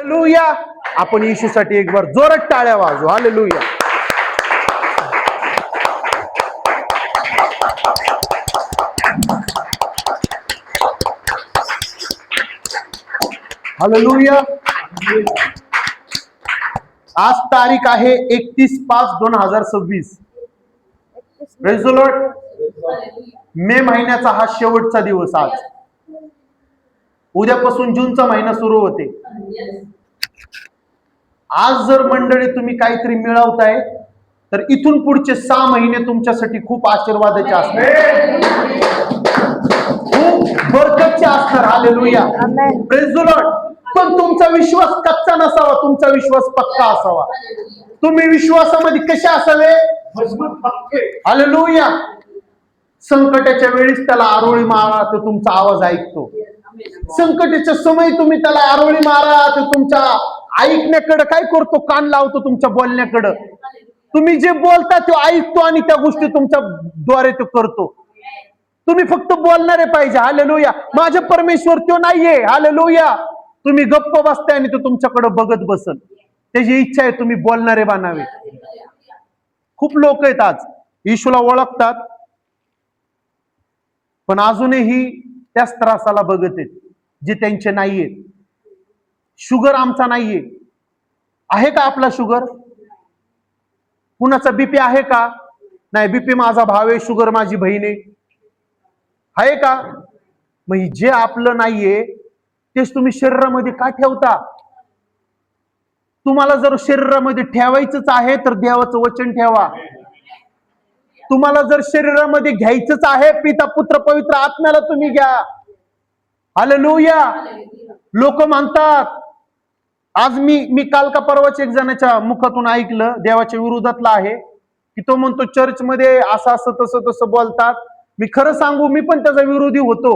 Hallelujah. आपण येशूसाठी एक बार जोरात टाळ्या वाजू. हालेलुया. हालेलुया. आज तारीख आहे 31/5/2026. Praise the Lord. मे महिन्याचा हा शेवटचा दिवस आज. उद्यापासून जूनचा महिना सुरू होते. आज जर मंडळी तुम्ही काहीतरी मिळवताय तर इथून पुढचे 6 महिने तुमच्यासाठी खूप आशीर्वादाचे असणार, खूप बरकतचे असणार. हालेलुया. Praise the Lord. पण तुमचा विश्वास कच्चा नसावा, तुमचा विश्वास पक्का असावा. तुम्ही विश्वासामध्ये कसे असावे? हालेलुया. संकटाच्या वेळेस त्याला आरोळी मारा तर तुमचा आवाज ऐकतो. संकटाच्या समय तुम्ही त्याला आरोळी मारा तर तुमच्या ऐकण्याकडे काय करतो? कान लावतो तुमच्या बोलण्याकडे. तुम्ही जे बोलता ते ऐकतो आणि त्या गोष्टी तुमच्या द्वारे तो करतो. तुम्ही फक्त बोलणारे पाहिजे. हालेलुया. माझा परमेश्वर तो नाहीये. हालेलुया. तुम्ही गप्प बसताय आणि तो तुमच्याकडे बघत बसल. त्याची इच्छा आहे तुम्ही बोलणारे बनावे. खूप लोक आहेत आज येशूला ओळखतात पण अजूनही त्याच त्रासाला बघत आहेत जे त्यांचे नाहीये. शुगर आमचा नाहीये. आहे का आपला शुगर? कुणाचा बीपी आहे का? नाही. बीपी माझा भाव आहे, शुगर माझी बहीण आहे का? मग जे आपलं नाहीये तेच तुम्ही शरीरामध्ये का ठेवता? तुम्हाला जर शरीरामध्ये ठेवायचंच आहे तर देवाचं वचन ठेवा. तुम्हाला जर शरीरामध्ये घ्यायचंच आहे, पिता पुत्र पवित्र आत्म्याला तुम्ही घ्या. हालेलुया. लोक म्हणतात, आज मी काल का परवाच एक जणाच्या मुखातून ऐकलं, देवाच्या विरोधातला आहे, की तो म्हणतो चर्चमध्ये असं असं तसं तसं बोलतात. मी खरं सांगू, मी पण त्याचा विरोधी होतो.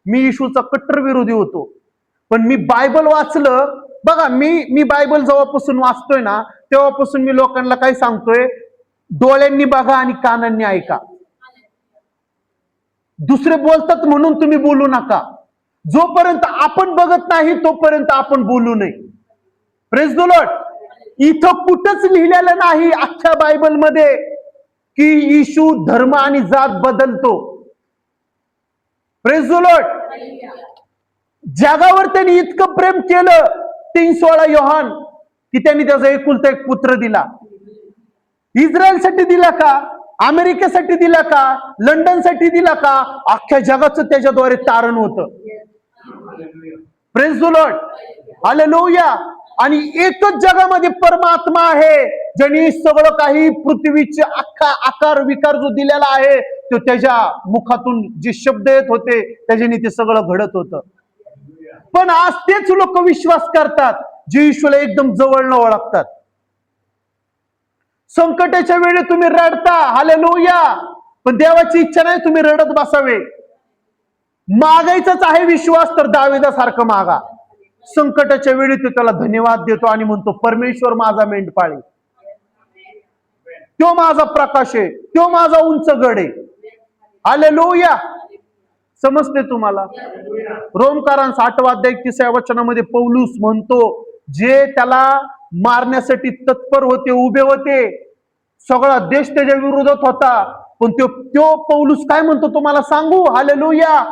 मी येशूचा कट्टर विरोधी होतो. पण मी बायबल वाचलं. बघा, मी बायबल जेव्हापासून वाचतोय ना तेव्हापासून मी लोकांना काय सांगतोय? डोळ्यांनी बघा आणि कानांनी ऐका. दुसरे बोलतात म्हणून तुम्ही बोलू नका. जोपर्यंत आपण बघत नाही तोपर्यंत आपण बोलू नये. Praise the Lord. इथं कुठंच लिहिलेलं नाही अख्ख्या बायबल मध्ये की येशू धर्म आणि जात बदलतो. Praise the Lord. जगावर त्यांनी इतकं प्रेम केलं 3:16 योहान की त्यांनी त्याचा एकुलता एक पुत्र दिला. इस्रायलसाठी दिला का? अमेरिकेसाठी दिला का? लंडनसाठी दिला का? अख्ख्या जगाचं त्याच्याद्वारे तारण होतं. Praise the Lord. हालेलुया. आणि एकच जगामध्ये परमात्मा आहे ज्यांनी सगळं काही पृथ्वीचे अख्खा आकार विकार जो दिलेला आहे तो त्याच्या मुखातून जे शब्द येत होते त्याच्याने ते सगळं घडत होतं. पण आज तेच लोक विश्वास करतात जे ईश्वराला एकदम जवळनं ओळखतात. संकटाच्या वेळी तुम्ही रडता. हालेलुया. पण देवाची इच्छा नाही तुम्ही रडत बसावे. मागायचंच आहे विश्वास तर दाविदासारखं मागा. संकटाच्या वेळी तो त्याला धन्यवाद देतो आणि म्हणतो परमेश्वर माझा मेंढपाळ आहे, तो माझा प्रकाश आहे, तो माझा उंच गड आहे. हालेलुया. समजते तुम्हाला? रोमकारांचा 8वा अध्याय 30व्या वचनामध्ये पौलुस म्हणतो जे त्याला मारण्यासाठी तत्पर होते, उभे होते, सगळा देश त्याच्या विरोधात होता, पण तो पौलुस काय म्हणतो तुम्हाला सांगू? हालेलुया.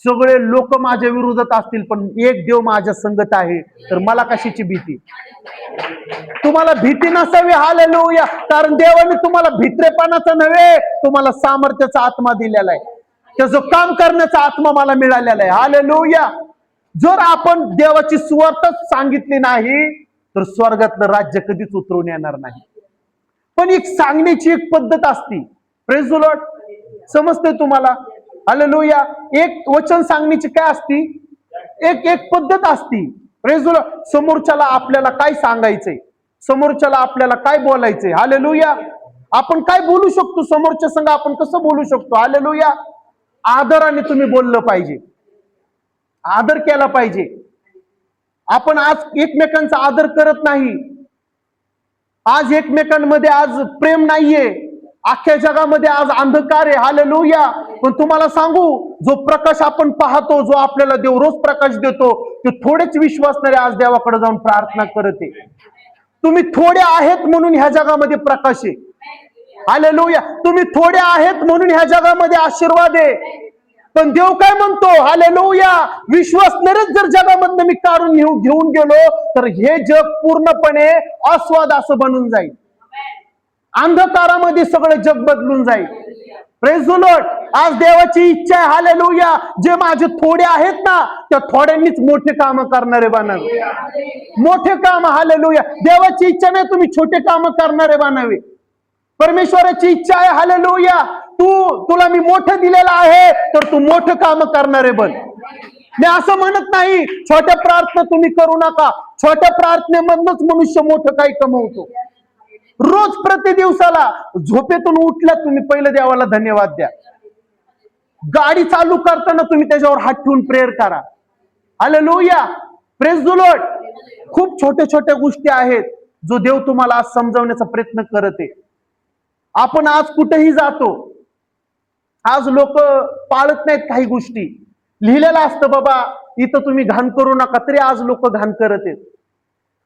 सगळे लोक माझ्या विरोधात असतील पण एक देव माझ्या संगत आहे, तर मला कशाची भीती? तुम्हाला भीती नसावी. हालेलुया. कारण देवाने तुम्हाला भित्रेपणाचा नव्हे तुम्हाला सामर्थ्याचा आत्मा दिलेला आहे. त्याचं काम करण्याचा आत्मा मला मिळालेला आहे. हालेलुया. जर आपण देवाची सुवार्ताच सांगितली नाही तर स्वर्गातलं राज्य कधीच उतरवून येणार नाही. पण एक सांगण्याची एक पद्धत असती. Praise the Lord. समजते तुम्हाला? हालेलुया. एक वचन सांगण्याची काय असती? एक पद्धत असती. Praise the Lord. समोरच्याला आपल्याला काय सांगायचंय, समोरच्याला आपल्याला काय बोलायचंय. हालेलुया. आपण काय बोलू शकतो समोरच्या संग, आपण कसं बोलू शकतो? हालेलुया. आदराने तुम्ही बोललं पाहिजे, आदर केला पाहिजे. आपण आज एकमेकांचा आदर करत नाही. आज एकमेकांमध्ये आज प्रेम नाहीये. अख्ख्या जगामध्ये आज अंधकार आहे, हालेलुया. पण तुम्हाला सांगू, जो प्रकाश आपण पाहतो, जो आपल्याला देव रोज प्रकाश देतो, ते थोडेच विश्वासणारे आज देवाकडे जाऊन प्रार्थना करते. तुम्ही थोडे आहेत म्हणून ह्या जगामध्ये प्रकाश आहे, हालेलुया. तुम्ही थोडे आहेत म्हणून ह्या जगामध्ये आशीर्वाद आहे. पण देव काय म्हणतो, हालेलुया, विश्वासणारेच जर जगामधनं मी काढून घेऊन गेलो तर हे जग पूर्णपणे अस्वाद असं बनून जाईल. अंधकारामध्ये सगळं जग बदलून जाईल. Praise the Lord. आज देवाची इच्छा आहे, हालेलुया, जे माझे थोडे आहेत ना, त्या थोड्यांनीच मोठे काम करणारे बनावे. मोठे काम, हालेलुया. देवाची इच्छा नाही तुम्ही छोटे काम करणारे बनावे. परमेश्वराची इच्छा आहे, हालेलुया, तुला मी मोठं दिलेलं आहे तर तू मोठं काम करणारे बन. मी असं म्हणत नाही छोट्या प्रार्थना तुम्ही करू नका. छोट्या प्रार्थनेमधनच मनुष्य मोठं काही कमवतो. रोज प्रति दिवसाला झोपेतून उठला तुम्ही पहिलं देवाला धन्यवाद द्या. गाडी चालू करताना तुम्ही त्याच्यावर हात ठेवून प्रेयर करा, हालेलुया. Praise the Lord. खूप छोट्या छोट्या गोष्टी आहेत जो देव तुम्हाला आज समजावण्याचा प्रयत्न करत आहे. आपण आज कुठेही जातो, आज लोक पाळत नाहीत काही गोष्टी. लिहिलेलं असतं बाबा इथं तुम्ही घाण करू नका, तरी आज लोक घाण करत आहेत.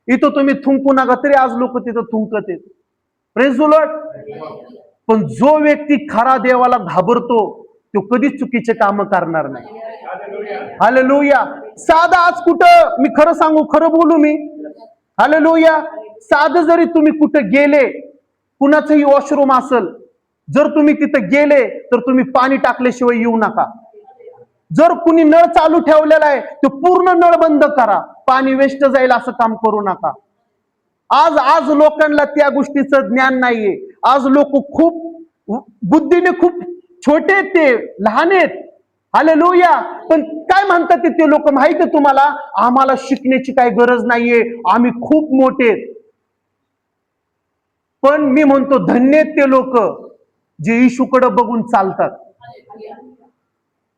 इथं तुम्ही थुंकू नका, तरी आज लोक तिथं थुंकत आहेत. Praise the Lord. पण जो व्यक्ती खरा देवाला घाबरतो तो कधीच चुकीचे काम करणार नाही, हालेलुया. साधा आज कुठं, मी खरं सांगू, खरं बोलू मी, हालेलुया, साधं जरी तुम्ही कुठं गेले, कुणाचंही वॉशरूम असेल, जर तुम्ही तिथं गेले तर तुम्ही पाणी टाकल्याशिवाय येऊ नका. जर कुणी नळ चालू ठेवलेला आहे तो पूर्ण नळ बंद करा. पाणी वेस्ट जाईल असं काम करू नका. आज लोकांना त्या गोष्टीचं ज्ञान नाहीये. आज लोक खूप बुद्धीने खूप छोटे आहेत, ते लहान आहेत, हालेलुया. पण काय म्हणतात ते लोक माहिती आहे तुम्हाला, आम्हाला शिकण्याची काही गरज नाहीये, आम्ही खूप मोठे आहेत. पण मी म्हणतो धन्य आहेत ते लोक जे येशूकडे बघून चालतात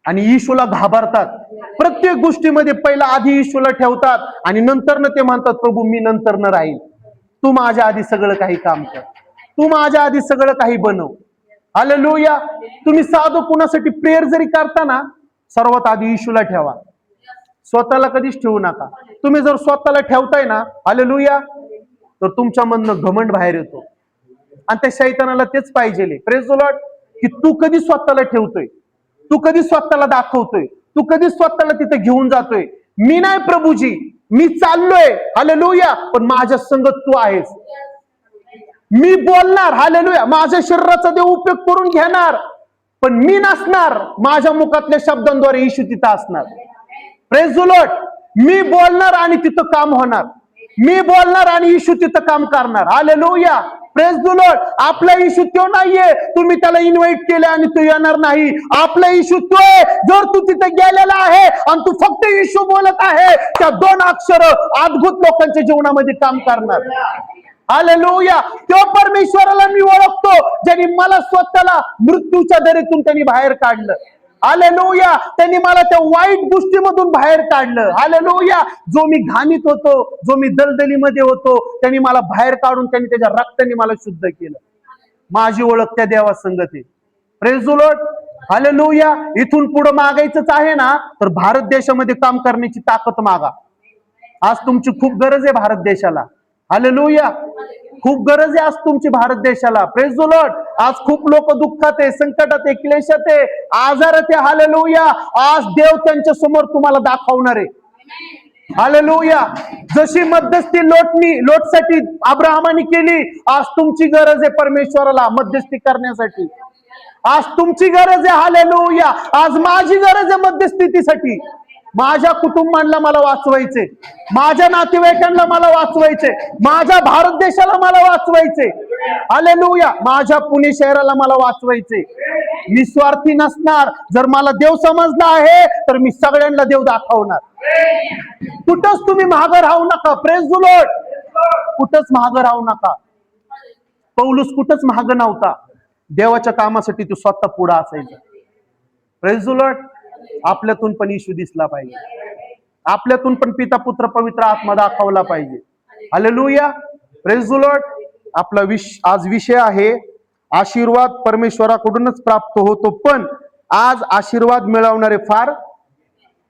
आणि येशूला घाबरतात. प्रत्येक गोष्टीमध्ये पहिला आधी येशूला ठेवतात आणि नंतर ते म्हणतात प्रभू मी नंतर न राहील, तू माझ्या आधी सगळं काही काम कर, तू माझ्या आधी सगळं काही बनव, हालेलुया. तुम्ही साधं कुणासाठी प्रेयर जरी करता ना, सर्वात आधी येशूला ठेवा, स्वतःला कधीच ठेवू नका. तुम्ही जर स्वतःला ठेवताय ना, हालेलुया, तर तुमच्यामधनं घमंड बाहेर येतो आणि त्या शैतानाला तेच पाहिजे. Praise the Lord. की तू कधी स्वतःला ठेवतोय, तू कधी स्वतःला दाखवतोय, तू कधी स्वतःला तिथे घेऊन जातोय. मी नाही प्रभूजी, मी चाललोय, हालेलुया, पण माझ्या संगत तू आहेस. मी बोलणार, हालेलुया, माझ्या शरीराचा देव उपयोग करून घेणार, पण मी नसणार. माझ्या मुखातल्या शब्दांद्वारे येशू तिथं असणार. Praise the Lord. मी बोलणार आणि तिथं काम होणार. मी बोलणार आणि येशू तिथं काम करणार, हालेलुया. Praise the Lord. आपला येशू तो नाहीये तुम्ही त्याला इन्व्हाइट केले आणि तो येणार नाही. आपला येशू तो आहे, जर तू तिथे गेलेला आहे आणि तू फक्त येशू बोलत आहे, त्या दोन अक्षर अद्भुत लोकांच्या जीवनामध्ये काम करणार, हालेलुया. तो परमेश्वराला मी ओळखतो ज्यांनी मला स्वतःला मृत्यूच्या दरीतून त्यांनी बाहेर काढलं, हालेलुया. त्यांनी मला त्या वाईट गोष्टीमधून बाहेर काढलं, हालेलुया. जो मी घाणीत होतो, जो मी दलदलीमध्ये होतो, त्यांनी मला बाहेर काढून त्यांनी त्याच्या रक्ताने मला शुद्ध केलं. माझी ओळख त्या देवा संगती. Praise the Lord, hallelujah. इथून पुढे मागायचंच आहे ना, तर भारत देशामध्ये काम करण्याची ताकद मागा. आज तुमची खूप गरज आहे भारत देशाला, हालेलुया. खूप गरज आहे आज तुमची भारत देशाला. Praise the Lord. आज खूप लोक दुःखात आहे, संकटात आहे, क्लेशात आहे, आजारात आहे, हालेलुया. आज देव त्यांच्या समोर तुम्हाला दाखवणार आहे, हालेलुया. जशी मध्यस्थी लोटसाठी अब्राहमाने केली, आज तुमची गरज आहे परमेश्वराला मध्यस्थी करण्यासाठी. आज तुमची गरज आहे, हालेलुया. आज माझी गरज आहे मध्यस्थितीसाठी. माझ्या कुटुंबाला मला वाचवायचे, माझ्या नातेवाईकांना मला वाचवायचे, माझ्या भारत देशाला मला वाचवायचे, हालेलुया. माझ्या पुणे शहराला मला वाचवायचे. निस्वार्थी नसणार. जर मला देव समजला आहे तर मी सगळ्यांना देव दाखवणार. कुठंच तुम्ही मागं राहू नका. Praise the Lord. कुठंच मागं राहू नका. पौलुस कुठंच मागं नव्हता. देवाच्या कामासाठी तो स्वतः पुढे असायचा. Praise the Lord. आपल्यातून पण येशू दिसला पाहिजे. आपल्यातून पण पिता पुत्र पवित्र आत्मा दाखवला पाहिजे, हालेलुया. Praise the Lord. आपला आज विषय आहे आशीर्वाद परमेश्वराकडूनच प्राप्त होतो, पण आज आशीर्वाद मिळवणारे फार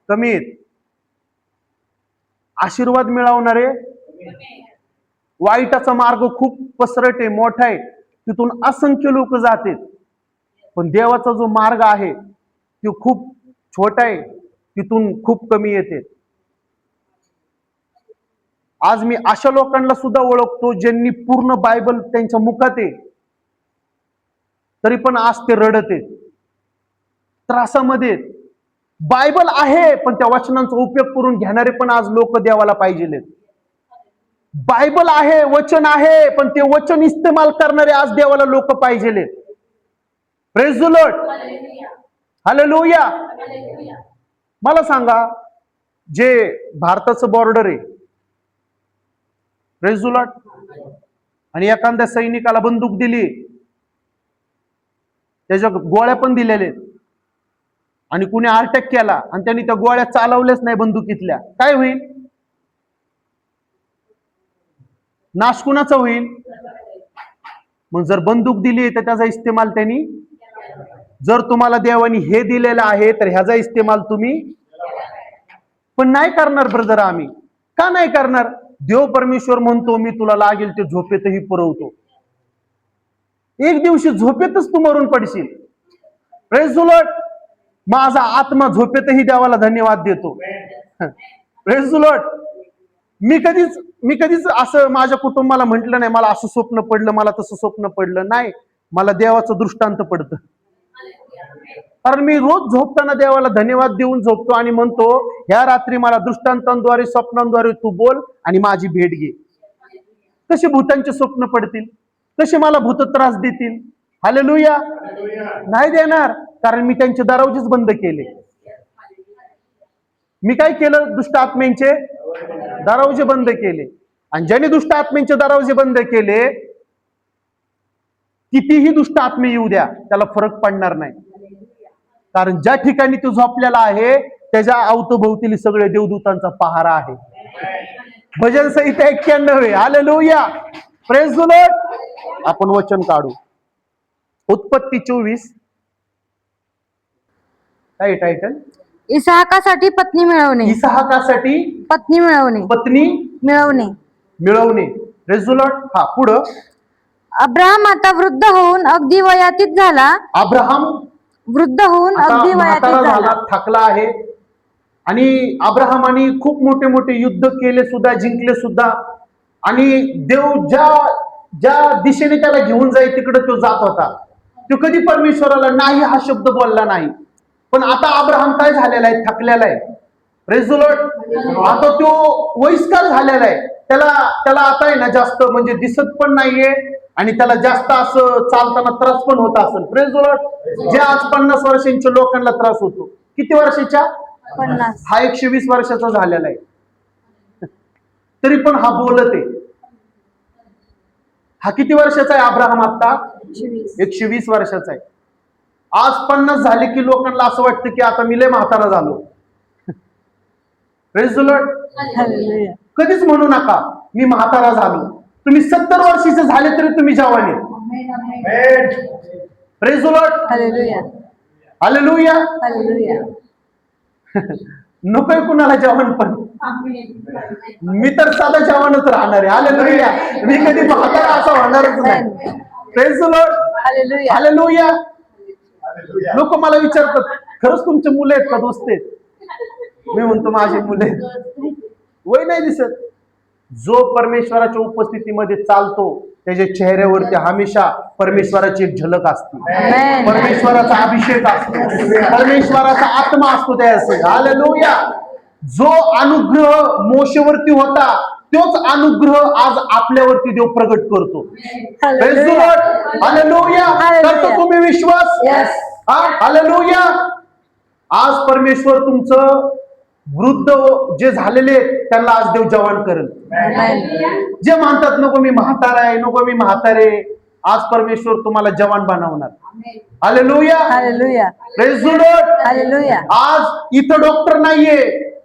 कमी आहेत. आशीर्वाद मिळवणारे, वाईटाचा मार्ग खूप पसरट आहे, मोठा आहे, तिथून असंख्य लोक जातात. पण देवाचा जो मार्ग आहे तो खूप छोटा आहे, तिथून खूप कमी येते. आज मी अशा लोकांना सुद्धा ओळखतो ज्यांनी पूर्ण बायबल त्यांच्या मुखात आहे, तरी पण आज ते रडत आहेत, त्रासामध्ये आहेत. बायबल आहे पण त्या वचनांचा उपयोग करून घेणारे पण आज लोक देवाला पाहिजे. बायबल आहे, वचन आहे, पण ते वचन इस्तेमाल करणारे आज देवाला लोक पाहिजे. Praise the Lord, hallelujah. मला सांगा, जे भारताचं बॉर्डर आहे, प्रेज द लॉर्ड, आणि एखाद्या सैनिकाला बंदूक दिली, त्याच्या गोळ्या पण दिलेले, आणि कुणी अटॅक केला आणि त्यांनी त्या गोळ्या चालवल्याच नाही बंदुकीतल्या, काय होईल? नाश कुणाचा होईल? मग जर बंदूक दिली तर त्याचा इस्तेमाल त्यांनी, जर तुम्हाला देवानी हे दिलेलं आहे तर ह्याचा इस्तेमाल तुम्ही पण नाही करणार. ब्रदर, आम्ही का नाही करणार? देव परमेश्वर म्हणतो, मी तुला लागेल ते झोपेतही पुरवतो. एक दिवशी झोपेतच तू मरून पडशील. Praise the Lord. माझा आत्मा झोपेतही देवाला धन्यवाद देतो. Praise the Lord. मी कधीच असं माझ्या कुटुंबाला म्हटलं नाही, मला असं स्वप्न पडलं, मला तसं स्वप्न पडलं नाही. मला देवाचं दृष्टांत पडतं, कारण मी रोज झोपताना देवाला धन्यवाद देऊन झोपतो आणि म्हणतो, ह्या रात्री मला दृष्टांतांद्वारे, स्वप्नांद्वारे तू बोल आणि माझी भेट घे. कसे भूतांचे स्वप्न पडतील, कसे मला भूत त्रास देतील? हालेलुया. नाही देणार, कारण मी त्यांचे दरवाजेच बंद केले. मी काय केलं? दुष्ट आत्म्यांचे दरवाजे बंद केले. आणि ज्याने दुष्ट आत्म्यांचे दरवाजे बंद केले, कितीही दुष्ट आत्मे येऊ द्या, त्याला फरक पडणार नाही. कारण ज्या ठिकाणी तो झोपलेला आहे त्याच्या अवतीभोवती सगळे देवदूतांचा पहारा आहे. भजन संहिता 91. हालेलुया. Praise the Lord. आपण वचन काढू. उत्पत्ती 24. काय टायटल? इसहाकासाठी पत्नी मिळवणे. इसहाकासाठी पत्नी मिळवणे. पत्नी मिळवणे. मिळवणे. Praise the Lord. हा, पुढं. अब्राहम आता वृद्ध होऊन अगदी वयातीत झाला. अब्राहम वृद्ध होऊन अगदी वयातीत झाला, थकला आहे. आणि अब्राहमाने खूप मोठे मोठे युद्ध केले सुद्धा, जिंकले सुद्धा. आणि देव ज्या दिशेने त्याला घेऊन जाईल तिकडे तो जात होता. तो कधी परमेश्वराला नाही हा शब्द बोलला नाही. पण आता अब्राहम काय झालेला आहे? थकलेला आहे. Praise the Lord. आता तो वयस्कर झालेला आहे. त्याला आता आहे ना, जास्त म्हणजे दिसत पण नाहीये आणि त्याला जास्त असं चालताना त्रास पण होत असेल. Praise the Lord. जे आज 50 वर्षांच्या लोकांना त्रास होतो. किती वर्षाच्या? 50. हा 120 वर्षाचा झालेला आहे, तरी पण हा बोलत आहे. हा किती वर्षाचा आहे अब्राहम? आता 120 वर्षाचा आहे. आज 50 झाले की लोकांना असं वाटतं की आता मी लय म्हातारा झालो. Praise the Lord. कधीच म्हणू नका मी म्हातारा झालो. तुम्ही 70 वर्षाचे झाले तरी तुम्ही जवान आहे. Praise the Lord. Hallelujah. Hallelujah. Hallelujah. नकोय कुणाला जवान, पण मी तर साधा जवानच राहणार आहे. हालेलुया. मी कधी म्हातारा असं होणारच नाही. Praise the Lord. Hallelujah. Hallelujah. लोक मला विचारतात, खरंच तुमचे मुलं आहेत का? दोस्त आहेत. मी म्हणतो माझे मुले वय नाही दिसत. जो परमेश्वराच्या उपस्थितीमध्ये चालतो त्याच्या चेहऱ्यावरती हमेशा परमेश्वराची एक झलक असते, परमेश्वराचा अभिषेक असतो, परमेश्वराचा आत्मा असतो त्याचे. हालेलुया. जो अनुग्रह मोशेवरती होता तोच अनुग्रह आज आपल्यावरती देव प्रगट करतो. Praise the Lord. हालेलुया. करतो तुम्ही विश्वास? हालेलुया. आज परमेश्वर तुमचं वृद्ध जे झालेले त्यांना आज देव जवान करेल. जे म्हणतात नको मी म्हातारा आहे, नको मी म्हातारे, आज परमेश्वर तुम्हाला जवान बनवणार. Hallelujah. Hallelujah. Praise the Lord. Hallelujah. आज इथं डॉक्टर नाहीये,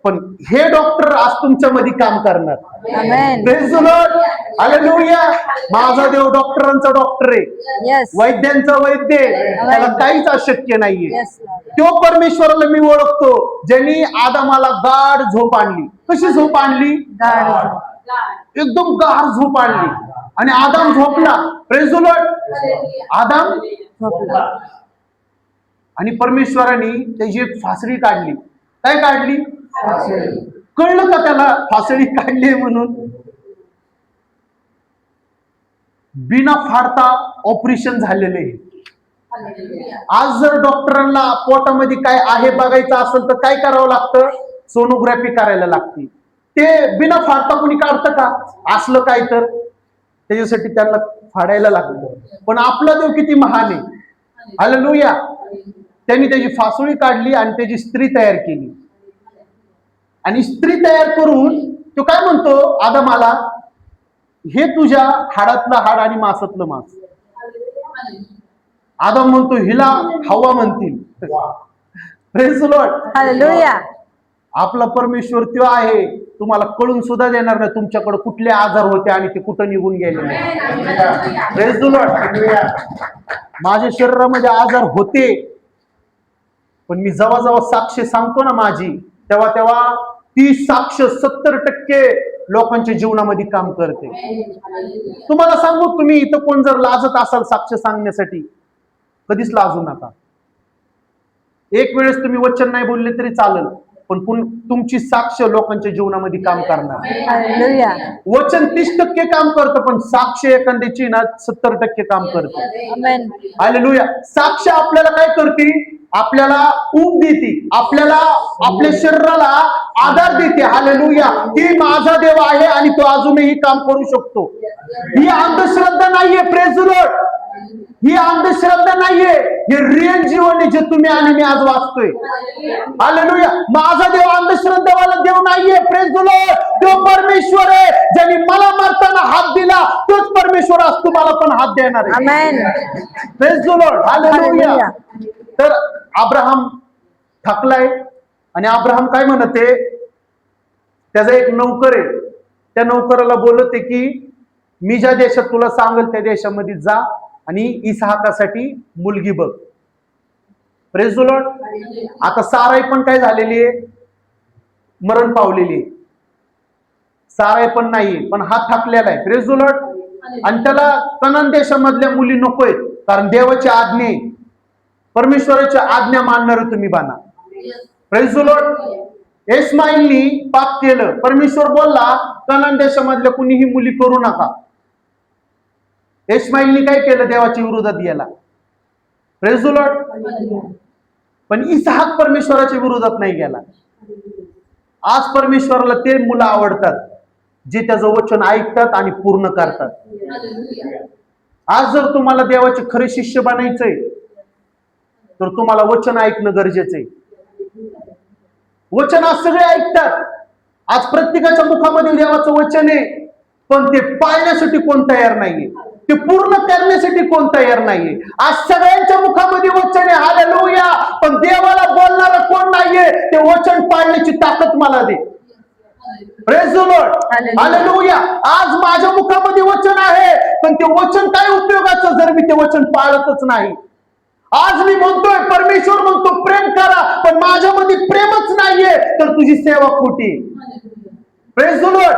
पण हे डॉक्टर आज तुमच्या मध्ये काम करणार. Amen. Praise the Lord. Hallelujah. माझा देव डॉक्टरांचा डॉक्टर आहे, Yes. वैद्यांचा वैद्य आहे. त्याला काहीच अशक्य नाहीये. Yes, Lord. तो परमेश्वराला मी ओळखतो, ज्यांनी आदामाला गाढ झोप आणली. कशी झोप आणली? God. एकदम गाढ झोप आणली आणि आदाम झोपला. Praise the Lord. आदाम झोपला. आणि परमेश्वराने त्याची एक फासडी काढली. काय काढली? कळलं का त्याला फासडी काढली म्हणून? बिना फाडता ऑपरेशन झालेले. आज जर डॉक्टरांना पोटामध्ये काय आहे बघायचं असेल तर काय करावं लागतं? सोनोग्राफी करायला लागते. ते बिना फाडता कोणी काढतं का? असलं काय तर त्याच्यासाठी त्यांना फाडायला लागतं. पण आपला देव किती महान आहे. हालेलुया. त्यांनी त्याची फासोळी काढली आणि त्याची स्त्री तयार केली. आणि स्त्री तयार करून तो काय म्हणतो आदमाला, हे तुझ्या हाडातलं हाड आणि मासातलं मांस. आदम म्हणतो हिला हवा म्हणतील. Praise the Lord. Hallelujah. आपला परमेश्वर तो आहे, तुम्हाला कळून सुद्धा देणार नाही तुमच्याकडे कुठले आजार होते आणि ते कुठं निघून गेले नाही. Praise the Lord. माझ्या शरीरामध्ये आजार होते, पण मी जेव्हा जेव्हा साक्ष सांगतो ना माझी, तेव्हा तेव्हा ती साक्ष 70% लोकांच्या जीवनामध्ये काम करते. तुम्हाला सांगू, तुम्ही इथं कोण जर लाजत असाल साक्ष सांगण्यासाठी, कधीच लाजू नका. एक वेळेस तुम्ही वचन नाही बोलले तरी चालेल, पण तुमची साक्ष लोकांच्या जीवनामध्ये काम करणार. Hallelujah. वचन 30% काम करतं, पण साक्ष एखाद्याची ना 70% काम करते. Amen. हालेलुया. साक्ष आपल्याला काय करते? आपल्याला ऊब देते, आपल्याला आपल्या शरीराला आधार देते. हालेलुया. ही माझा देव आहे आणि तो अजूनही काम करू शकतो. ही अंधश्रद्धा नाहीये. Praise the Lord. ही अंधश्रद्धा नाहीये, हे रिअल जीवन आहे जे तुम्ही आणि मी आज वाचतोय. हालेलुया. माझा देव अंधश्रद्धावाला देव नाहीये. Praise the Lord. तो परमेश्वर आहे, ज्यांनी मला मारताना हात दिला, तोच परमेश्वर आज तुम्हाला पण हात देणार आहे. Amen. Praise the Lord. Hallelujah. Hallelujah. तर अब्राहम थकलाय आणि अब्राहम काय म्हणते, त्याचा एक नौकर आहे, त्या नौकराला बोलते की मी ज्या देशात तुला सांगेल त्या देशामध्ये जा आणि इसहाकासाठी मुलगी बघ. Praise the Lord. आता साराई पण काय झालेली आहे? मरण पावलेली आहे. साराई पण नाहीये, पण हा थकलेला आहे. Praise the Lord. आणि त्याला कनान देशामधल्या मुली नकोय, कारण देवाची आज्ञा आहे, परमेश्वराची आज्ञा मानणार तुम्ही बना. Praise the Lord. इस्माईलनी पाप केलं, परमेश्वर बोलला कनान देशामधल्या कुणीही मुली करू नका. इस्माईलनी काय केलं? देवाच्या विरोधात गेला. Praise the Lord. पण इसहाक परमेश्वराच्या विरोधात नाही गेला. आज परमेश्वराला ते मुलं आवडतात जे त्याचं वचन ऐकतात आणि पूर्ण करतात. आज जर तुम्हाला देवाचे खरे शिष्य बनायचंय तर तुम्हाला वचन ऐकणं गरजेचं आहे. वचन आज सगळे ऐकतात. आज प्रत्येकाच्या मुखामध्ये देवाचं वचन आहे, पण ते पाळण्यासाठी कोण तयार नाहीये, ते पूर्ण करण्यासाठी कोण तयार नाहीये. आज सगळ्यांच्या मुखामध्ये वचन आहे. हालेलुया. पण देवाला बोलणारा कोण नाहीये. ते वचन पाळण्याची ताकद मला दे. Praise the Lord. हालेलुया. आज माझ्या मुखामध्ये वचन आहे, पण ते वचन काय उपयोगाचं जर मी ते वचन पाळतच नाही. आज मी म्हणतोय, परमेश्वर म्हणतो प्रेम करा, पण माझ्यामध्ये प्रेमच नाहीये, तर तुझी सेवा खोटी. Praise the Lord.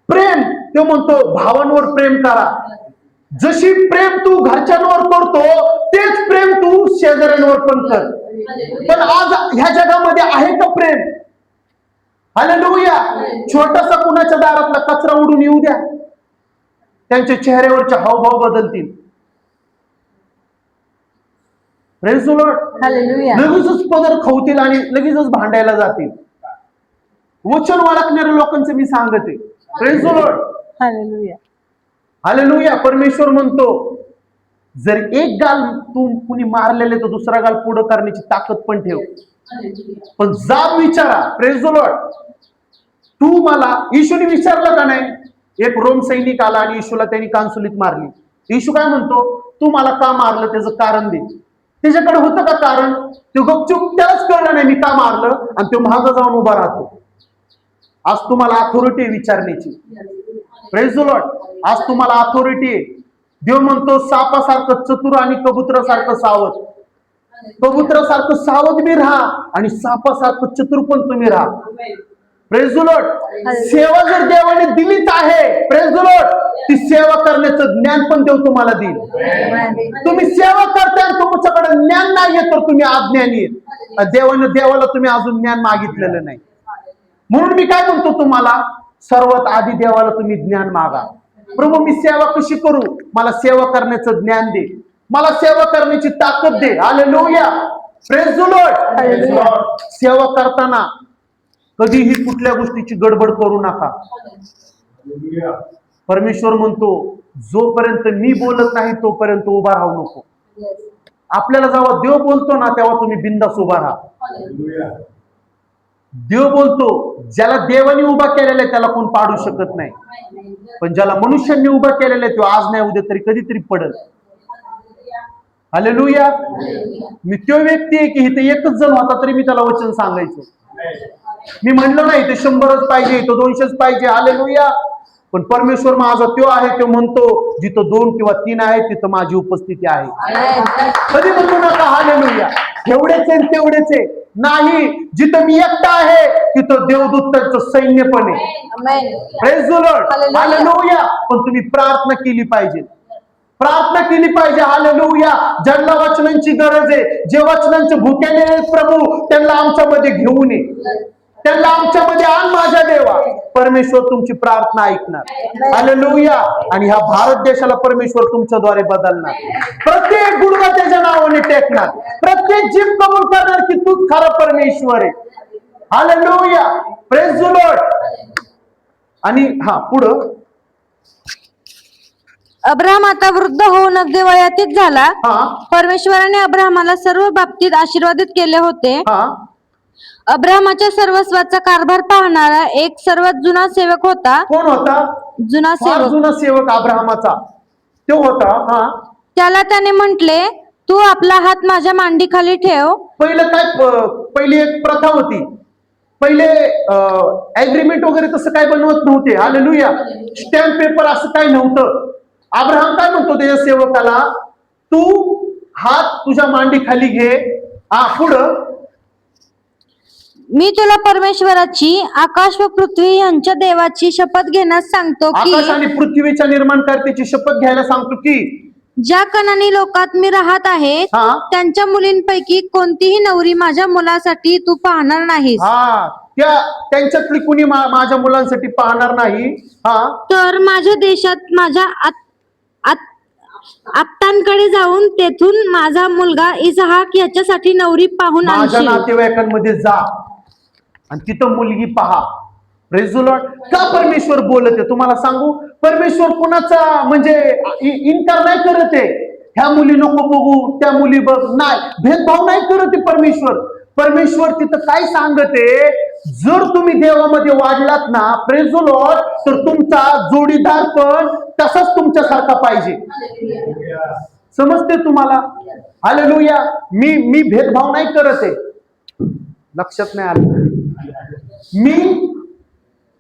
प्रेम, तो म्हणतो भावांवर प्रेम करा. जशी प्रेम तू घरच्यांवर करतो तेच प्रेम तू शेजाऱ्यांवर पण कर. पण आज ह्या जगामध्ये आहे का प्रेम? हालेलुया. छोटासा कुणाच्या दारातला कचरा उडून येऊ द्या, त्यांच्या चेहऱ्यावरचे हावभाव बदलतील. Praise the Lord. Hallelujah. लगेचच पदर खावतील आणि लगेचच भांडायला जातील. वचन ओळखणाऱ्या लोकांचं मी सांगते. Praise the Lord. Hallelujah. Hallelujah. परमेश्वर म्हणतो, जर एक गाल तू कुणी मारलेले तर दुसरा गाल पुढं करण्याची ताकद पण ठेव. पण जाब विचारा. Praise the Lord. तू मला, येशूने विचारलं का नाही? एक रोम सैनिक आला आणि येशूला त्यांनी कानसुलीत मारली. येशू काय म्हणतो? तू मला का मारलं त्याचं कारण दे. त्याच्याकडे होतं का कारण? तो गपचूप, त्यालाच कळलं नाही मी का मारलं, आणि तो मागं जाऊन उभा राहतो. आज तुम्हाला अथॉरिटी आहे विचारण्याची. Praise the Lord. आज तुम्हाला अथॉरिटी आहे. देव म्हणतो सापासारखं चतुर आणि कबुतरासारखं सावध. कबुतरासारखं सावध बी राहा आणि सापासारखं चतुर पण तुम्ही राहा. Praise the Lord. सेवा जर देवाने दिलीच आहे, प्रेज द लॉर्ड, ती सेवा करण्याचं ज्ञान पण देव तुम्हाला देईल. तुम्ही सेवा करताय आणि तुमच्याकडे ज्ञान नाहीये तर तुम्ही अज्ञानी आहेत. देवाला तुम्ही अजून ज्ञान मागितलेलं नाही. म्हणून मी काय म्हणतो तुम्हाला, सर्वात आधी देवाला तुम्ही ज्ञान मागा. प्रभू मी सेवा कशी करू, मला सेवा करण्याचं ज्ञान दे, मला सेवा करण्याची ताकद दे. हालेलुया. Praise the Lord. सेवा करताना कधीही कुठल्या गोष्टीची गडबड करू नका. परमेश्वर म्हणतो जोपर्यंत मी बोलत नाही तोपर्यंत उभा राहू नको. आपल्याला जेव्हा देव बोलतो ना तेव्हा तुम्ही बिंदास उभा राहा. देव बोलतो, ज्याला देवाने उभा केलेला आहे त्याला कोण पाडू शकत नाही, पण ज्याला मनुष्यांनी उभा केलेला आहे तो आज नाही उद्या तरी कधीतरी पडेल. हालेलुया. मी तो व्यक्ती आहे की इथे एकच जण होता तरी मी त्याला वचन सांगायचो. मी म्हणलो नाही ते 100च पाहिजे, तो 200च पाहिजे. हालेलुया. पण परमेश्वर माझा तो आहे, तो म्हणतो जिथं 2 किंवा 3 आहे तिथं माझी उपस्थिती आहे. कधी म्हणू नका हालेलुया एवढेच आहे तेवढेच आहे, नाही. जिथं मी एकटा आहे तिथं देवदूतांचं सैन्य पण आहे. Praise the Lord. हालेलुया. पण तुम्ही प्रार्थना केली पाहिजे, प्रार्थना केली पाहिजे. हालेलुया. ज्यांना वचनांची गरज आहे, जे वचनांचे भुकेले प्रभू त्यांना आमच्यामध्ये घेऊन ये, त्यांना आमच्यामध्ये आण माझ्या देवा. परमेश्वर तुमची प्रार्थना ऐकणार. हालेलुया. आणि ह्या भारत देशाला परमेश्वर तुमच्याद्वारे बदलणार. प्रत्येक गुडघा त्याच्या नावाने टेकणार, प्रत्येक जीभ कबूल करणार की तूच खरा परमेश्वर आहे. हालेलुया. Praise the Lord. आणि पुढं अब्राहम आता वृद्ध होऊन अगदी वयातीत झाला. परमेश्वराने अब्राहमाला सर्व बाबतीत आशीर्वादित केले होते. अब्राहमाच्या सर्वस्वाचा कारभार पाहणारा एक सर्वात जुना सेवक होता. कोण होता? जुना सेवक अब्राहमाचा तो होता. त्याला त्याने म्हटले, तू आपला हात माझ्या मांडीखाली ठेव. पहिली एक प्रथा होती. पहिले अग्रीमेंट वगैरे तसं काय बनवत नव्हते. हालेलुया. स्टॅम्प पेपर असं काय नव्हतं. अब्राहम काय म्हणतो त्याच्या सेवकाला, तू हात तुझ्या मांडीखाली घे. पुढं, मी तुला परमेश्वराची, आकाश व पृथ्वी यांच्या देवाची शपथ घेण्यास सांगतो की, आकाश आणि पृथ्वीच्या निर्माणकर्त्याची शपथ घ्यायला सांगतो की, ज्या कनानी लोकात मी राहत आहे त्यांच्या मुलींपैकी कोणतीही नवरी माझ्या मुलासाठी तू पाहणार नाहीस. त्यांच्यातली कुणी माझ्या मुलांसाठी पाहणार नाही. तर माझ्या देशात माझ्या आप्तांकडे जाऊन तेथून माझा मुलगा इसहाक याच्यासाठी नवरी पाहून माझ्या नातेवाईकांमध्ये जा आणि तिथं मुलगी पहा. Praise the Lord. का परमेश्वर बोलत आहे तुम्हाला सांगू, परमेश्वर कुणाचा म्हणजे इन्कार नाही करत आहे. ह्या मुली नको बघू, त्या मुली बघ, नाही, भेदभाव नाही करत आहे परमेश्वर. परमेश्वर तिथं काय सांगते, जर तुम्ही देवामध्ये वाढलात ना, प्रेज द लॉर्ड, तर तुमचा जोडीदार पण तसाच तुमच्यासारखा पाहिजे. समजते तुम्हाला? हालेलुया. मी भेदभाव नाही करत आहे. लक्षात नाही आलं, मी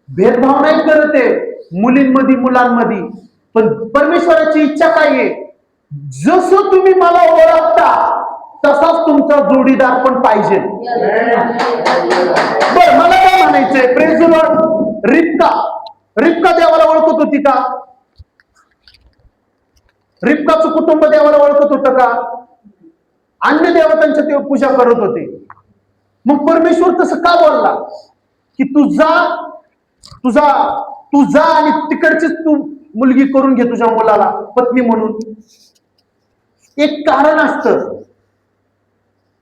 भेदभाव नाही करत आहे मुलींमध्ये मुलांमध्ये. पण परमेश्वराची इच्छा काय आहे, जसं तुम्ही मला ओळखता तसाच तुमचा जोडीदार पण पाहिजे. बर, मला काय म्हणायचंय, प्रेज द लॉर्ड. रिबका देवाला ओळखत होती का? रिबकाचं कुटुंब देवाला ओळखत होतं का? अन्य देवतांच्या ते पूजा करत होते. मग परमेश्वर तसं का बोलला की तू जा आणि तिकडचीच तू मुलगी करून घे तुझ्या मुलाला पत्नी म्हणून? एक कारण असतं.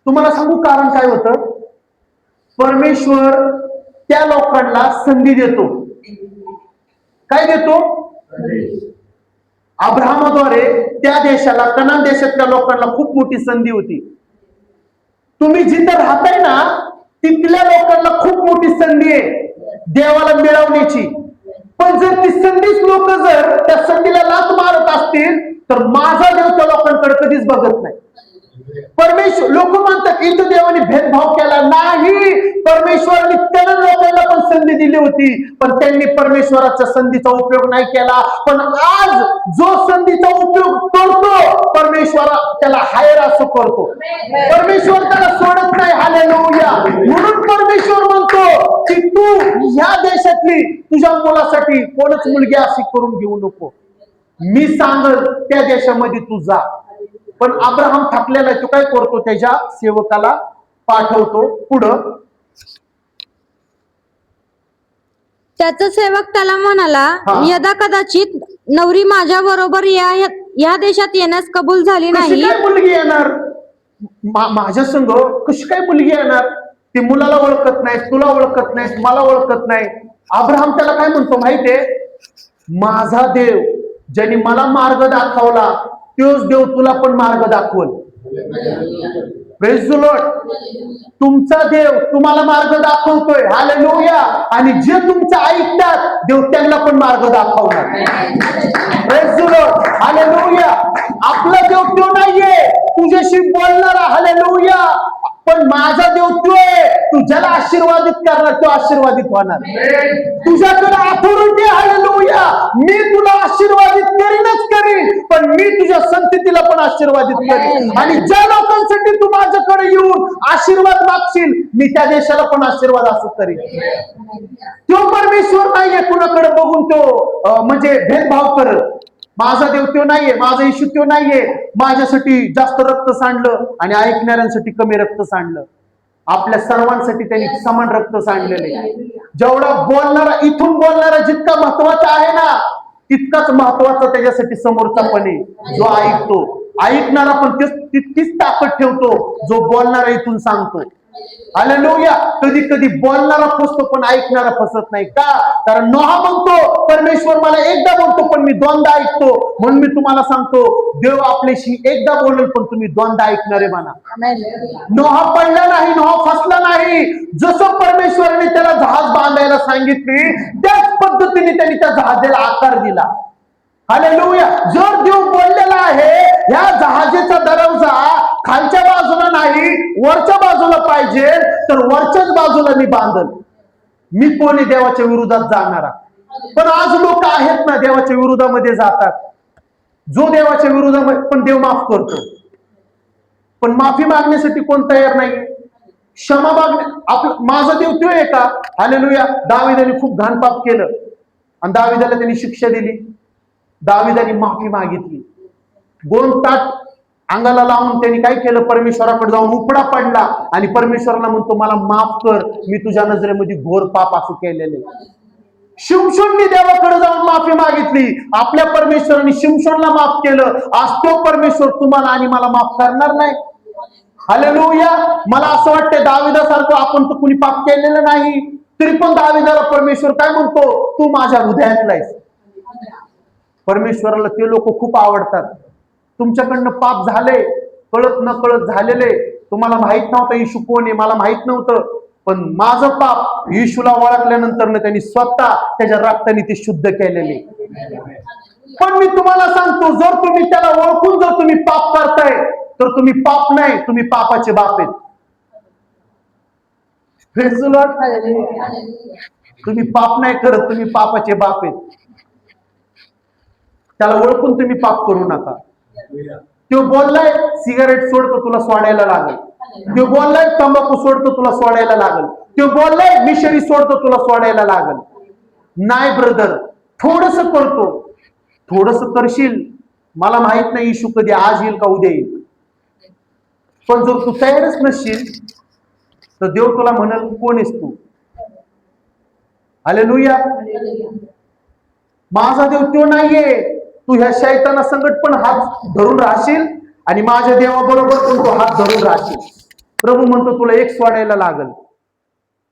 तुम्हाला सांगू कारण काय होतं? परमेश्वर त्या लोकांना संधी देतो. काय देतो? अब्राहमाद्वारे त्या देशाला, कनान देशातल्या लोकांना खूप मोठी संधी होती. तुम्ही जिथं राहताय ना तिथल्या लोकांना खूप मोठी संधी आहे देवाला मिळवण्याची. पण जर ती संधीच लोक जर त्या संधीला लाथ मारत असतील तर माझा देव त्या लोकांकडे कधीच बघत नाही. परमेश्वर, लोक म्हणतात इथं देवाने भेदभाव केला नाही. परमेश्वराने त्याला लोकांना पण संधी दिली होती, पण त्यांनी परमेश्वराच्या संधीचा उपयोग नाही केला. पण आज जो संधीचा उपयोग करतो, परमेश्वर त्याला हायर असं करतो. परमेश्वर त्याला सोडत नाही. हालेलुया. म्हणून परमेश्वर म्हणतो की तू ह्या देशातली तुझ्या मुलासाठी कोणच मुलगी अशी करून घेऊ नको. मी सांगल त्या देशामध्ये तू जा. पण अब्राहम थकलेला आहे. तो काय करतो? त्याच्या सेवकाला पाठवतो पुढं. त्याचा सेवक त्याला म्हणाला, यदा कदाचित नवरी माझ्या बरोबर या देशात येण्यास कबूल झाली कशी नाही. काय मुलगी येणार माझ्या संग? कशी काय मुलगी येणार? ती मुलाला ओळखत नाही, तुला ओळखत नाही, मला ओळखत नाही. अब्राहम त्याला काय म्हणतो माहितीये? माझा देव ज्यांनी मला मार्ग दाखवला, तोच देव तुला पण मार्ग दाखवल. Praise the Lord. तुमचा देव तुम्हाला मार्ग दाखवतोय. हालेलुया. आणि जे तुमचं ऐकतात, देव त्यांना पण मार्ग दाखवणार. Praise the Lord. हालेलुया. आपला देव तो नाहीये तुझ्याशी बोलणारा. हालेलुया. पण माझा देव तो आहे, तू ज्याला आशीर्वादित करणार तो आशीर्वादित होणार. तुझ्याकडे अथॉरिटी. हालेलुया. मी तुला आशीर्वादित करीनच करीन, पण मी तुझ्या संततीला पण आशीर्वादित करीन. आणि ज्या लोकांसाठी तू माझ्याकडे येऊन आशीर्वाद मागशील, मी त्या देशाला पण आशीर्वाद असं करीन. तो परमेश्वर नाहीये कुणाकडे बघून तो म्हणजे भेदभाव करत. माझा देव तो नाहीये, माझा येशू तो नाहीये. माझ्यासाठी जास्त रक्त सांडलं आणि ऐकणाऱ्यांसाठी कमी रक्त सांडलं. आपल्या सर्वांसाठी त्यांनी समान रक्त सांडलेले. जेवढा बोलणारा, इथून बोलणारा जितका महत्वाचा आहे ना, तितकाच महत्वाचा त्याच्यासाठी समोरचा पण आहे जो ऐकतो. ऐकणारा पण तितकीच ताकद ठेवतो जो बोलणारा इथून सांगतो. हालेलुया. कधी कधी बोलणारा फसतो पण ऐकणारा फसत नाही. का? कारण नोहा म्हणतो परमेश्वर मला एकदा बोलतो पण मी दोनदा ऐकतो. म्हणून मी तुम्हाला सांगतो, देव आपल्याशी एकदा बोलेल पण तुम्ही दोनदा ऐकणारे म्हणा. नोहा पडला नाही, नोहा फसला नाही. जसं परमेश्वराने त्याला जहाज बांधायला सांगितली, त्याच पद्धतीने त्यांनी त्या जहाजाला आकार दिला. हालेलुया. जर देव बोललेला आहे, या जहाजाचा दरवाजा खालच्या बाजूला नाही वरच्या बाजूला पाहिजे, तर वरच्याच बाजूला मी बांधल. मी कोणी देवाच्या विरोधात जाणारा? पण आज लोक आहेत ना देवाच्या विरोधामध्ये जातात. जो देवाच्या विरोधामध्ये, पण देव माफ करतो. पण माफी मागण्यासाठी कोण तयार नाही. क्षमा मागणे. माझा देव तो आहे का? हालेलुया. दाविदाने खूप घाण पाप केलं आणि दाविदाला त्यांनी शिक्षा दिली. दाविदाने माफी मागितली. 2 ताट अंगाला लावून त्यांनी काय केलं? परमेश्वराकडे जाऊन उपडा पडला आणि परमेश्वराला म्हणतो मला माफ कर, मी तुझ्या नजरेमध्ये घोर पाप असं केलेले. शिमशोनने देवाकडे जाऊन माफी मागितली. आपल्या परमेश्वराने शिमशोनला माफ केलं. आज तो परमेश्वर तुम्हाला आणि मला माफ करणार नाही. हालेलुया. मला असं वाटतं दाविदासारखं आपण तर कुणी पाप केलेलं नाही, तरी पण दाविदाला परमेश्वर काय म्हणतो? तू माझ्या हृदयातला आहेस. परमेश्वराला ते लोक खूप आवडतात. तुमच्याकडनं पाप झाले, कळत न कळत झालेले. तुम्हाला माहित नव्हतं येशू कोण आहे, मला माहित नव्हतं, पण माझं पाप येशूला ओळखल्यानंतर त्यांनी स्वतः त्याच्या रक्ताने ते शुद्ध केलेले. पण मी तुम्हाला सांगतो, जर तुम्ही त्याला ओळखून जर तुम्ही पाप करताय, तर तुम्ही पाप नाही, तुम्ही पापाचे बाप आहेत. तुम्ही पाप नाही करत, तुम्ही पापाचे बाप आहेत. त्याला ओळखून तुम्ही पाप करू नका. तो बोललाय सिगारेट सोडतो, तुला सोडायला लागल. तो बोललाय तंबाखू सोडतो, तुला सोडायला लागल. तो बोललाय मिशरी सोडतो, तुला सोडायला लागल. नाही ब्रदर, थोडस करतो. थोडस करशील, मला माहित नाही इशू कधी आज येईल का उद्या येईल, पण जर तू तयारच नसशील तर देव तुला म्हणाल कोण आहेस तू? हालेलुया. माझा देव तो नाहीये. तू ह्या शैताना संकट पण हात धरून राहशील आणि माझ्या देवाबरोबर पण तू हात धरून राहशील. प्रभू म्हणतो तुला एक सोडायला लागल.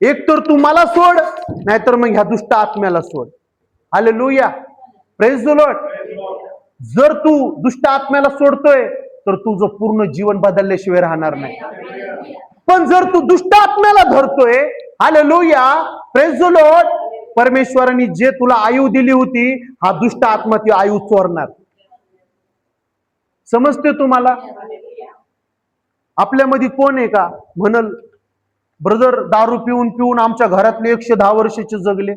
एक तर तू मला सोड, नाहीतर मग ह्या दुष्ट आत्म्याला सोड. हालेलुया. Praise the Lord. जर तू दुष्ट आत्म्याला सोडतोय तर तुझं पूर्ण जीवन बदलल्याशिवाय राहणार नाही. पण जर तू दुष्ट आत्म्याला धरतोय, हालेलुया, प्रेज द लॉर्ड, परमेश्वराने जे तुला आयु दिली होती, हा दुष्ट आत्मा ती आयु चोरणार. समजते तुम्हाला? आपल्यामध्ये कोण आहे का म्हणल ब्रदर दारू पिऊन पिऊन आमच्या घरातले 110 वर्षाचे जगले?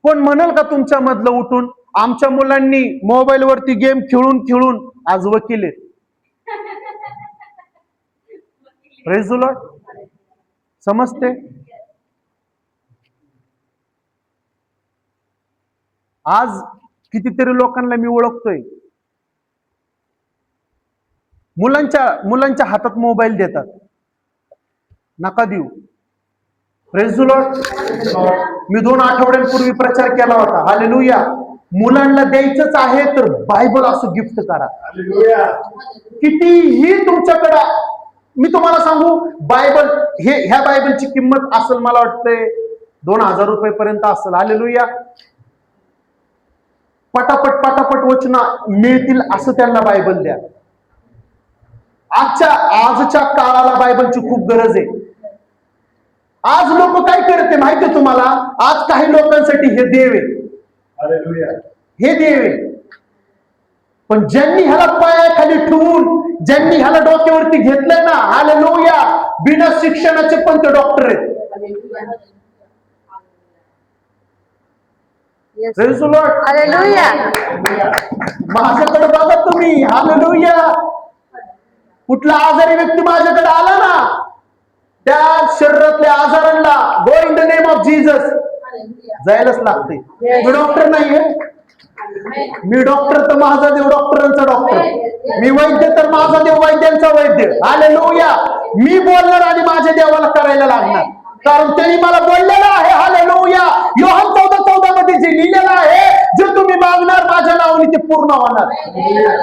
कोण म्हणल का तुमच्या मधलं उठून आमच्या मुलांनी मोबाईल वरती गेम खेळून खेळून आज वकील आहेत? Praise the Lord. समजते? आज कितीतरी लोकांना मी ओळखतोय, मुलांच्या हातात मोबाईल देतात. नका देऊ. Praise the Lord. मी 2 आठवड्यांपूर्वी प्रचार केला होता. हालेलुया. मुलांना द्यायचंच आहे तर बायबल असं गिफ्ट करा. कितीही तुमच्याकडे, मी तुम्हाला सांगू, बायबल ह्या बायबलची किंमत असेल मला वाटतंय 2000 रुपये पर्यंत असेल. हालेलुया. पटापट पटापट वचन मिळतील असं त्यांना बायबल द्या. आजच्या काळाला बायबलची खूप गरज आहे. आज लोक काय करते माहिती आहे तुम्हाला? आज काही लोकांसाठी हे देव आहे, हे देव आहे. पण ज्यांनी ह्याला पायाखाली ठेवून, ज्यांनी ह्याला डोक्यावरती घेतलंय ना, हालेलुया, बिना शिक्षणाचे पण ते डॉक्टर आहेत. Praise the Lord. हालेलुया. माझ्याकडे बघा तुम्ही. हालेलुया. कुठला आजारी व्यक्ती माझ्याकडे आला ना, त्या शरीरातल्या आजारांना go in the name of Jesus जायलाच लागते. मी डॉक्टर नाहीये. मी डॉक्टर तर माझा देव डॉक्टरांचा डॉक्टर, मी वैद्य तर माझा देव वैद्यांचा वैद्य. हालेलुया. मी बोलणार आणि माझ्या देवाला करायला लागणार, कारण त्यांनी मला बोललेलं आहे. हालेलुया. योहान 14:14 मध्ये जे लिहिलेलं आहे, जे तुम्ही मागणार माझ्या नावाने ते पूर्ण होणार.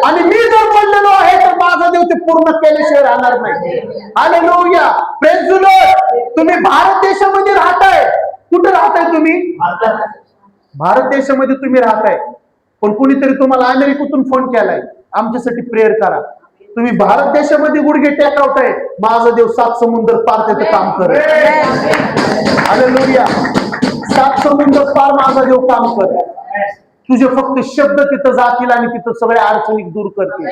आणि मी जर बोललेलो आहे तर माझा देव ते पूर्ण केल्याशिवाय राहणार नाही. हालेलुया. Praise the Lord. तुम्ही भारत देशामध्ये राहताय. कुठे राहताय तुम्ही? भारत देशामध्ये तुम्ही राहताय. पण कुणीतरी तुम्हाला अमेरिकेतून फोन केलाय, आमच्यासाठी प्रेयर करा. तुम्ही भारत देशामध्ये गुडघे टेकावताय, माझा देव 7 समुद्र पार तिथं काम करेल. हालेलुया. 7 समुद्र पार माझा देव काम करेल. तुझे फक्त शब्द तिथं जातील आणि तिथं सगळ्या अडचणी दूर करतील.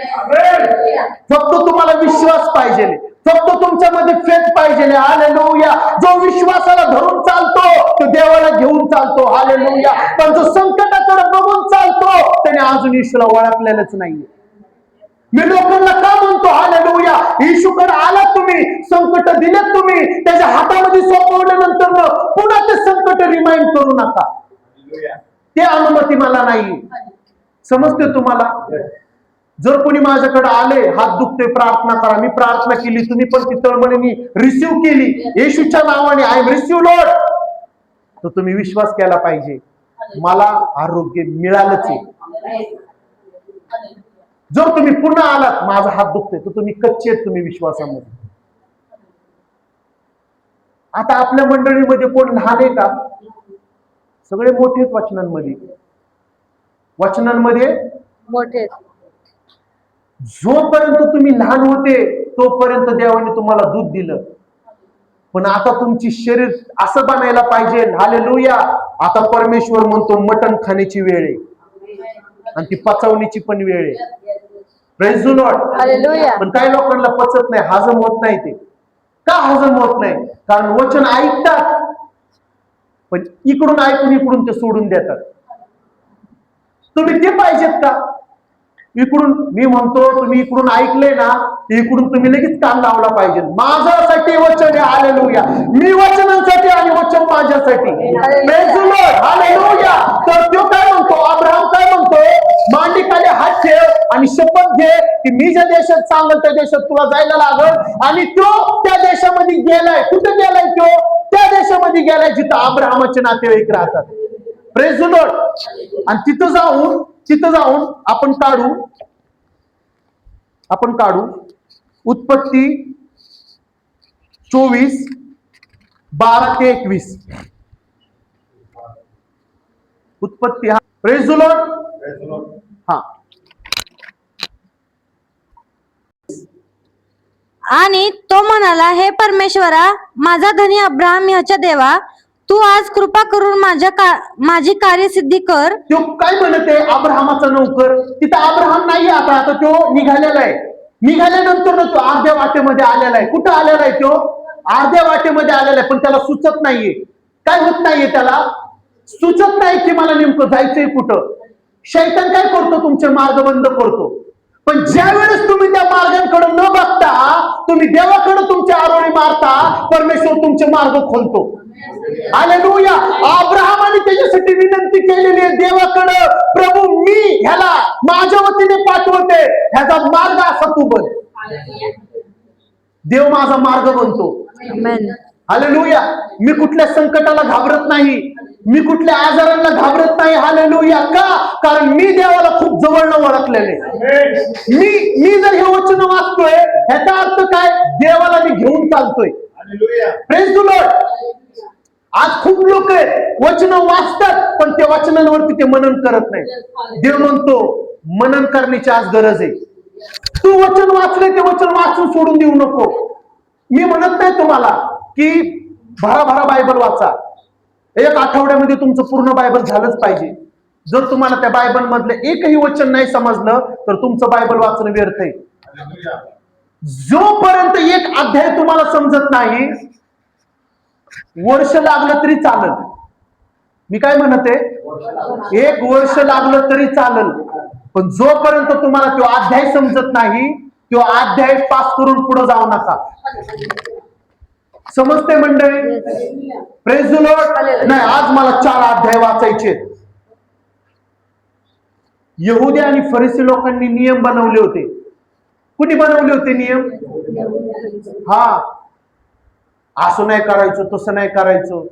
फक्त तुम्हाला विश्वास पाहिजे, फक्त तुमच्यामध्ये फेथ पाहिजे. हालेलुया. जो विश्वासाला धरून चालतो तो देवाला घेऊन चालतो. हालेलुया. पण जो संकटाकडे बघून चालतो त्याने अजून येशूला ओळखलेलंच नाहीये. मी लोकांना का म्हणतो हालेलुया, येशूकडे आलात तुम्ही, संकट दिलेत तुम्ही, त्याच्या हातामध्ये सोपवल्यानंतर पुन्हा ते संकट रिमाइंड करू नका. ते अनुमती मला नाही. समजते तुम्हाला? जर कोणी माझ्याकडे आले, हात दुखते, प्रार्थना करा. मी प्रार्थना केली, तुम्ही पण ती तळमळीने रिसिव्ह केली येशूच्या नावाने, आय एम रिसिव्ह लॉर्ड, तर तुम्ही विश्वास केला पाहिजे मला आरोग्य मिळालंच आहे. जर तुम्ही पुन्हा आलात माझा हात दुखते, तर तुम्ही कच्चे आहेत तुम्ही विश्वासामध्ये. आता आपल्या मंडळीमध्ये कोण लहान आहे का? सगळे मोठेच वचनांमध्ये मोठे. जोपर्यंत तुम्ही लहान होते तोपर्यंत देवाने तुम्हाला दूध दिलं, पण आता तुमची शरीर असं बनायला पाहिजे. हालेलुया. आता परमेश्वर म्हणतो मटण खाण्याची वेळ आहे आणि ती पचवण्याची पण वेळ आहे. Praise the Lord. हालेलुया. पण काही लोकांना पचत नाही, हजम होत नाही. ते का हजम होत नाही? कारण वचन ऐकतात पण इकडून ऐकून इकडून ते सोडून देतात. तुम्ही ते पाहिजेत का? इकडून मी म्हणतो तुम्ही इकडून ऐकले ना, इकडून तुम्ही लगेच कान लावला पाहिजे. माझ्यासाठी वचन आहे. हालेलुया. मी वचनांसाठी आणि वचन माझ्यासाठी. हालेलुया. तर तो काय म्हणतो, अब्राहम काय म्हणतो, मांडीखाली हात ठेव आणि शपथ घे की मी ज्या देशात सांगल त्या देशात तुला जायला लागल. आणि तो त्या देशामध्ये गेलाय. कुठे गेलाय तो? त्या देशामध्ये गेलाय जिथं अब्राहमाचे नातेवाईक राहतात. Praise the Lord. आणि तिथं जाऊन आपण काढू उत्पत्ती 24:12-21. उत्पत्ती. हा. Praise the Lord. हा. आणि तो म्हणाला, हे परमेश्वरा, माझा धनी अब्राहम ह्याच्या देवा, तू आज कृपा करून माझी कार्यसिद्धी कर. तो काय म्हणते? अब्राहमाचा नौकर. तिथं अब्राहम नाही आता, आता तो निघालेला आहे. निघाल्यानंतर तो अर्ध्या वाटेमध्ये आलेला आहे. कुठं आलेला आहे? तो अर्ध्या वाटेमध्ये आलेला आहे, पण त्याला सुचत नाहीये. काय होत नाहीये? त्याला सुचत नाही की मला नेमकं जायचंय कुठं. शैतान काय करतो? तुमचे मार्ग बंद करतो. पण ज्या वेळेस तुम्ही त्या मार्गांकडे न बघता तुम्ही देवाकडे तुमचे आरोळी मारता, परमेश्वर तुमचे मार्ग खोलतो. हालेलुया. अब्राहमाने त्याच्यासाठी विनंती केलेली आहे देवाकडे, प्रभू मी ह्याला माझ्या वतीने पाठवते, ह्याचा मार्ग असा तू बन. देव माझा मार्ग बनतो. हालेलुया. मी कुठल्या संकटाला घाबरत नाही, मी कुठल्या आजारांना घाबरत नाही. हालेलुया. का? कारण मी देवाला खूप जवळनं ओळखलेले. मी जर हे वचन वाचतोय ह्याचा अर्थ काय? देवाला मी घेऊन चालतोय. Praise the Lord. आज खूप लोक वचन वाचतात पण त्या वचनांवरती ते मनन करत नाही. देव म्हणतो मनन करण्याची आज गरज आहे. तू वचन वाचले ते वचन वाचून सोडून देऊ नको. मी म्हणत नाही तुम्हाला की भराभरा बायबल वाचा. एक आठवड्यामध्ये तुमचं पूर्ण बायबल झालंच पाहिजे. जर तुम्हाला त्या बायबल मधलं एकही वचन नाही समजलं तर तुमचं बायबल वाचणं व्यर्थ आहे. जोपर्यंत एक अध्याय तुम्हाला समजत नाही, वर्ष लागलं तरी चालेल. मी काय म्हणते? 1 वर्ष लागलं तरी चालेल, पण जोपर्यंत तुम्हाला तो अध्याय समजत नाही तो अध्याय पास करून पुढे जाऊ नका. समजते मंडळी? Praise the Lord. नाही, आज मला 4 अध्याय वाचायचे. यहुदी आणि फरिसी लोकांनी नियम बनवले होते. कुणी बनवले होते नियम? हा, असं नाही करायचं, तसं नाही करायचं.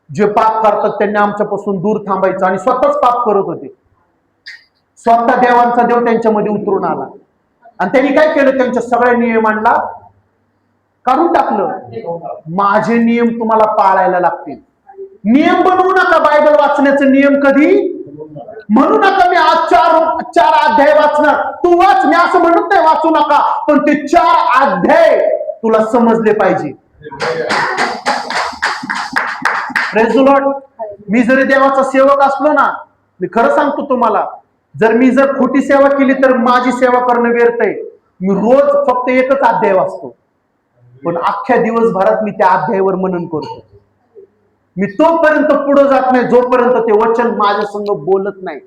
जे पाप करतात त्यांनी आमच्यापासून दूर थांबायचं, आणि स्वतःच पाप करत होते. स्वतः देवांचा देव त्यांच्यामध्ये उतरून आला आणि त्यांनी काय केलं? त्यांच्या सगळ्या नियमांना काढून टाकलं. माझे नियम तुम्हाला पाळायला लागतील. नियम बनवू नका. बायबल वाचण्याचे नियम कधी म्हणू नका मी आज 4 अध्याय वाचणार. तू वाच, मी असं म्हणत नाही वाचू नका, पण ते 4 अध्याय तुला समजले पाहिजे. Praise the Lord. मी जरी देवाचा सेवक असलो ना, मी खरं सांगतो तुम्हाला, जर खोटी सेवा केली तर माझी सेवा करणं व्यर्थ आहे. मी रोज फक्त एकच अध्याय वाचतो, पण अख्ख्या दिवसभरात मी त्या अध्यायावर मनन करतो. मी तोपर्यंत पुढे जात नाही जोपर्यंत ते वचन माझ्या संग बोलत नाही,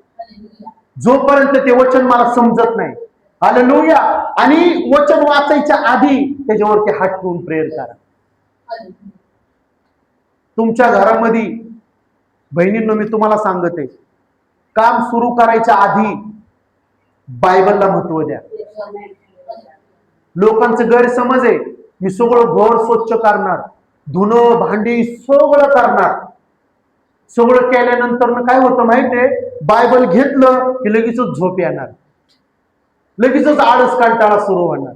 जोपर्यंत ते वचन मला समजत नाही. हालेलुया. आणि वचन वाचायच्या आधी त्याच्यावरती हात ठेवून प्रेयर करा. तुमच्या घरामध्ये बहिणींनो, मी तुम्हाला सांगते, काम सुरू करायच्या आधी बायबलला महत्व द्या. लोकांचं गैरसमज आहे, मी सगळं घर स्वच्छ करणार, धुणं भांडी सगळं करणार. सगळं केल्यानंतर काय होतं माहितीये? बायबल घेतलं की लगेचच झोप येणार, लगेचच आळस कंटाळा सुरू होणार,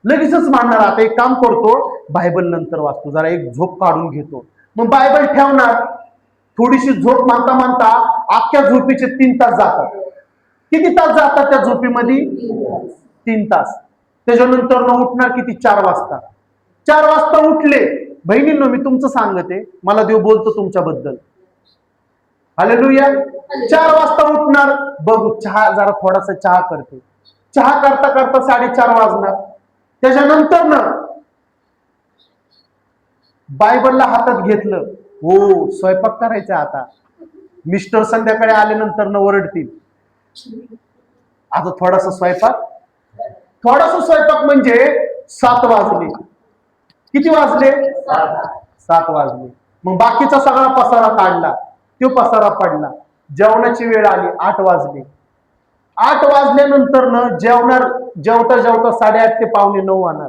लगेचच म्हणणार आता एक काम करतो, बायबल नंतर वाचतो, जरा एक झोप काढून घेतो. मग बायबल ठेवणार, थोडीशी झोप मानता मानता अख्ख्या झोपीचे 3 तास जातात. किती तास जातात त्या झोपीमध्ये? 3 तास. त्याच्यानंतर उठणार किती? 4 वाजता. 4 वाजता उठले. बहिणींनो, मी तुमचं सांगते, मला देव बोलतो तुमच्याबद्दल. हालेलुया. 4 वाजता उठणार, बघू चहा, जरा थोडासा चहा करते. चहा करता करता 4:30 वाजणार. त्याच्यानंतर बायबलला हातात घेतलं, हो स्वयंपाक करायचा आता. मिस्टर संध्याकाळी आल्यानंतर ओरडतील, आता थोडासा स्वयंपाक. थोडासा स्वयंपाक म्हणजे 7 वाजले. किती वाजले? 7 वाजले. मग बाकीचा सगळा पसारा काढला, तो पसारा पडला. जेवणाची वेळ आली, 8 वाजले. 8 वाजल्यानंतर जेवता जेवता 8:30 ते 8:45 होणार.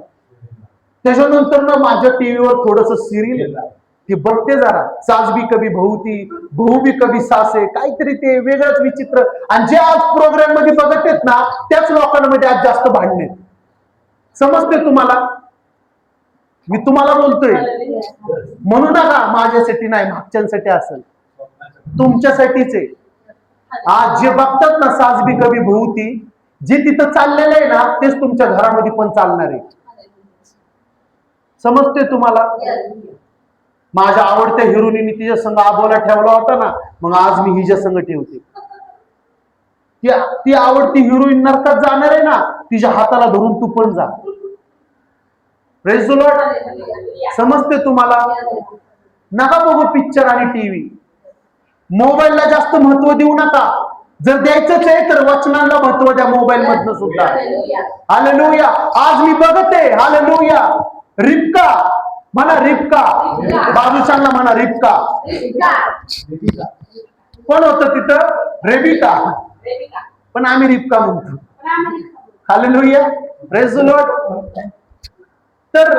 त्याच्यानंतर माझ्या टीव्हीवर थोडस सिरियल ते बघते जरा. सास भी कभी बहू थी, बहू भी कभी सास आहे, काहीतरी ते वेगळंच विचित्र. आणि जे आज प्रोग्राम मध्ये बघत आहेत ना, त्याच लोकांमध्ये आज जास्त भांडणे. समजते तुम्हाला? मी तुम्हाला बोलतोय, म्हणू नका माझ्यासाठी नाही, मागच्यांसाठी असेल, तुमच्यासाठीच आहे. आज जे बघतात ना सास भी कभी बहू थी, जे तिथं चाललेलं आहे ना तेच तुमच्या घरामध्ये पण चालणार आहे. समजते तुम्हाला? माझ्या आवडत्या हिरोईननी तिच्या संग आबोला ठेवला होता ना, मग आज मी हिच्या संग ठेवते. ती आवडती हिरोईन नरकात जाणार आहे ना, तिच्या हाताला धरून तू पण जा. Praise the Lord. समजते तुम्हाला? नका बघू पिक्चर आणि टीव्ही. मोबाईलला जास्त महत्व देऊ नका. जर द्यायचंच आहे तर वचनांना महत्व द्या मोबाईल मधनं सुद्धा. हालेलुया. आज मी बघते हालेलुया, रिबका म्हणा, रिबका. बाजूच्यांना म्हणा रिबका. कोण होतं तिथं? रेबिका. पण आम्ही रिबका म्हणतो. हालेलुया. Praise the Lord. तर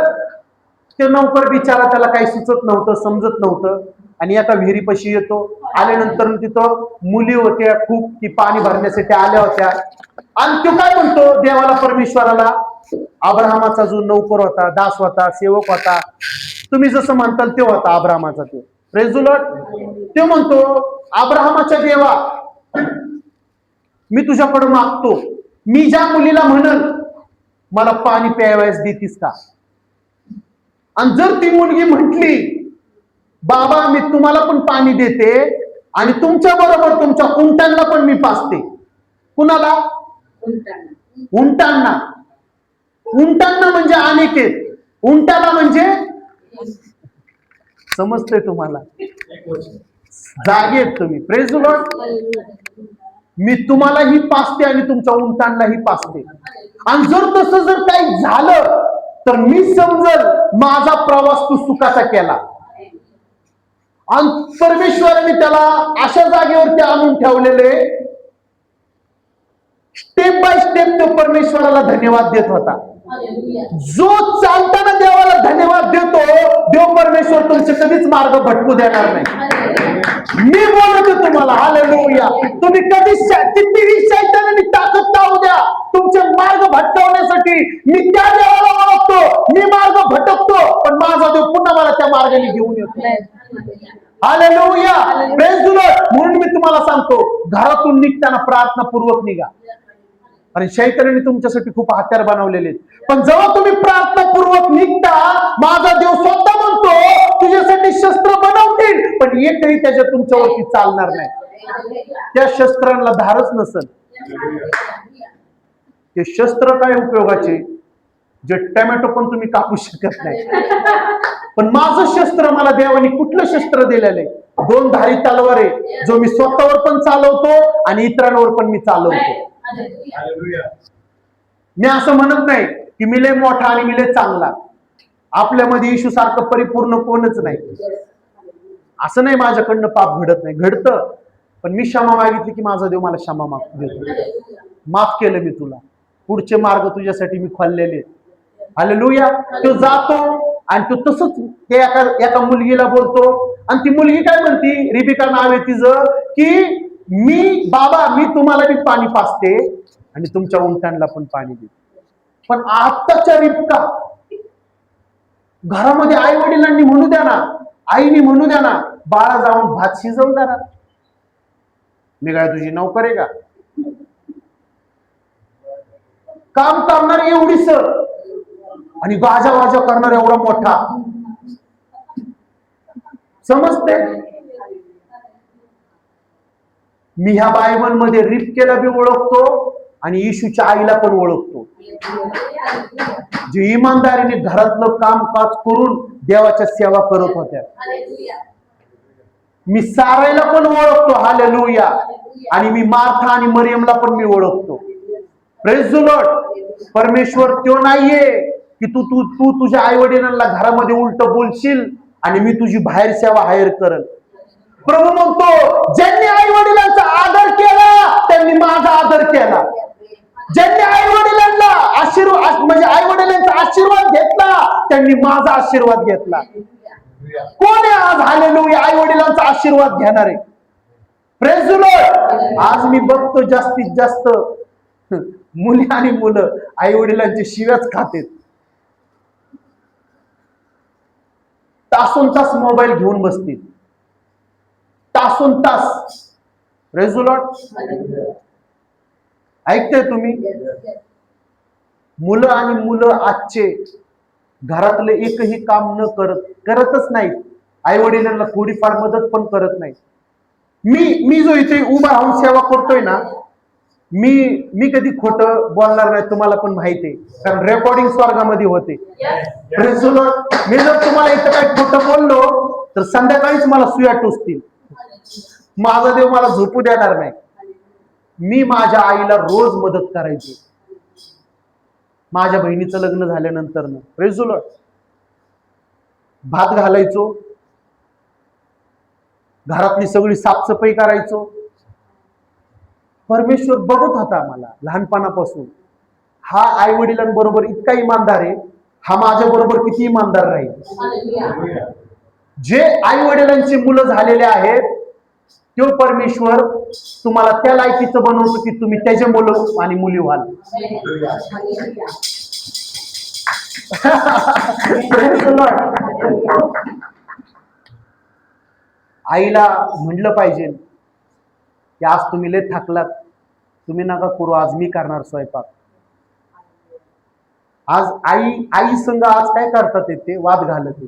ते नौकर बिचारा, त्याला काही सुचत नव्हतं, समजत नव्हतं, आणि एका विहिरीपाशी येतो. आल्यानंतर तिथं मुली होत्या खूप, की पाणी भरण्यासाठी आल्या होत्या. आणि तो काय म्हणतो देवाला, परमेश्वराला, अब्राहमाचा जो नौकर होता, दास होता, सेवक होता, तुम्ही जसं म्हणताल ते होता अब्राहमाचा. तो प्रेज द लॉर्ड. ते म्हणतो, अब्राहमाच्या देवा, मी तुझ्याकडे मागतो, मी ज्या मुलीला म्हणल मला पाणी प्यायवायस देतीस का? आणि जर ती मुलगी म्हटली, बाबा मी तुम्हाला पण पाणी देते आणि तुमच्या बरोबर तुमच्या उंटांना पण मी पाजते. कुणाला? उंटांना. उंटांना म्हणजे अनेकेत, उंटाला म्हणजे, समजते तुम्हाला? जागेत तुम्ही. Praise the Lord. मी तुम्हालाही पाजते आणि तुमच्या उंटांनाही पाजते. आणि जर तसं जर काही झालं तर मी समजल माझा प्रवास तू सुखाचा केला. आणि परमेश्वराने त्याला अशा जागेवरती आणून ठेवलेले, स्टेप बाय स्टेप तो परमेश्वराला धन्यवाद देत होता. जो चालताना देवाला धन्यवाद देतो, देव परमेश्वर तुमचे कधीच मार्ग भटकू देणार नाही. मी बोलतो तुम्हाला हालेलुया. तुम्ही कधीच कितीही शैतानाने ताकद लावू द्या तुमचे मार्ग भटकवण्यासाठी, मी त्या देवाला ओळखतो, मी मार्ग भटकतो, पण माझा देव पुन्हा मला त्या मार्गाने घेऊन येतो. हालेलुया. Praise the Lord. म्हणून मी तुम्हाला सांगतो, घरातून निघताना प्रार्थनापूर्वक निघा. आणि शैतानाने तुमच्यासाठी खूप हत्यार बनवलेले आहेत, पण जेव्हा तुम्ही प्रार्थनापूर्वक निघता, माझा देव स्वतः म्हणतो तुझ्यासाठी शस्त्र बनवतील, पण एकही त्याच्या तुमच्यावरती चालणार नाही. त्या शस्त्रांना धारच नसेल. ते शस्त्र काय उपयोगाचे, जे टोमॅटो पण तुम्ही कापू शकत नाही. पण माझं शस्त्र, मला देवाने कुठलं शस्त्र दिलेलं आहे? 2 धारी तलवार आहे, जो मी स्वतःवर पण चालवतो आणि इतरांवर पण मी चालवतो. मी असं म्हणत नाही की मी लय मोठा आणि मी लय चांगला. आपल्यामध्ये येशू सारखं परिपूर्ण कोणच नाही. असं नाही माझ्याकडनं पाप घडत नाही, घडतं, पण मी क्षमा मागितली की माझा देव मला क्षमा देतो. माफ केलं मी तुला, पुढचे मार्ग तुझ्यासाठी मी खोललेले. हालेलुया. तो जातो आणि तो तसंच एका मुलगीला बोलतो, आणि ती मुलगी काय म्हणती, रिबिका नाव आहे तिचं, की मी तुम्हाला बी पाणी पाजते आणि तुमच्या उंटांना पण पाणी देते. पण आत्ताच्या रिबका, घरामध्ये आई वडिलांनी म्हणू द्या ना, आईनी म्हणू द्या ना, बाळा जाऊन भात शिजवून द्या ना. मी काय तुझी नोकर आहे का? काम करणार एवढीच आणि गाजा वाजा करणार एवढा मोठा. समजते? मी ह्या बायबल मध्ये रिबकेला बी ओळखतो आणि येशूच्या आईला पण ओळखतो, जे इमानदारीने घरातलं कामकाज करून देवाच्या सेवा करत होत्या. मी सारायला पण ओळखतो. हालेलुया. आणि मी मार्था आणि मरियमला पण मी ओळखतो. Praise the Lord. परमेश्वर तो नाहीये की तू तुझ्या आई वडिलांना घरामध्ये उलट बोलशील आणि मी तुझी बाहेर सेवा हायर करल. प्रभू म्हणतो, ज्यांनी आई वडिलांचा आदर केला त्यांनी माझा आदर केला. ज्यांनी आई वडिलांना आशीर्वाद म्हणजे आई वडिलांचा आशीर्वाद घेतला त्यांनी माझा आशीर्वाद घेतला. कोण आहे आज हालेलुया आई वडिलांचा आशीर्वाद घेणारे? Praise the Lord. आज मी बघतो जास्तीत जास्त मुली आणि मुलं आई वडिलांचे शिव्याच खातेत. तासोन तास मोबाईल घेऊन बसतील, तासोन तास. Praise the Lord. ऐकताय तुम्ही? मुलं आणि मुलं आजचे घरातले एकही काम न करतच नाहीत आई वडिलांना थोडीफार मदत पण करत नाही. मी जो इथे उभा राहून सेवा करतोय ना, मी कधी खोटं बोलणार नाही, तुम्हाला पण माहिती आहे, कारण रेकॉर्डिंग स्वर्गामध्ये होते. Praise the Lord. मी जर तुम्हाला इथं काही खोटं बोललो तर संध्याकाळीच मला सुया टोचतील. माझा देव मला झोपू देणार नाही. मी माझ्या आईला रोज मदत करायची. माझ्या बहिणीचं लग्न झाल्यानंतर Praise the Lord. भात घालायचो, घरातली सगळी साफसफाई करायचो. परमेश्वर बघत होता मला लहानपणापासून. हा आई वडिलांबरोबर इतका इमानदार आहे, हा माझ्या बरोबर किती इमानदार राहील. जे आई वडिलांची मुलं झालेले आहेत तो परमेश्वर तुम्हाला त्या लायकीचं बनवतो की तुम्ही त्याचे मुलं आणि मुली व्हाल. आईला म्हणलं पाहिजे की आज तुम्ही लय थकलात, तुम्ही नका करू, आज मी करणार स्वयंपाक. आज आई संग आज काय करतात ते वाद घालत आहे.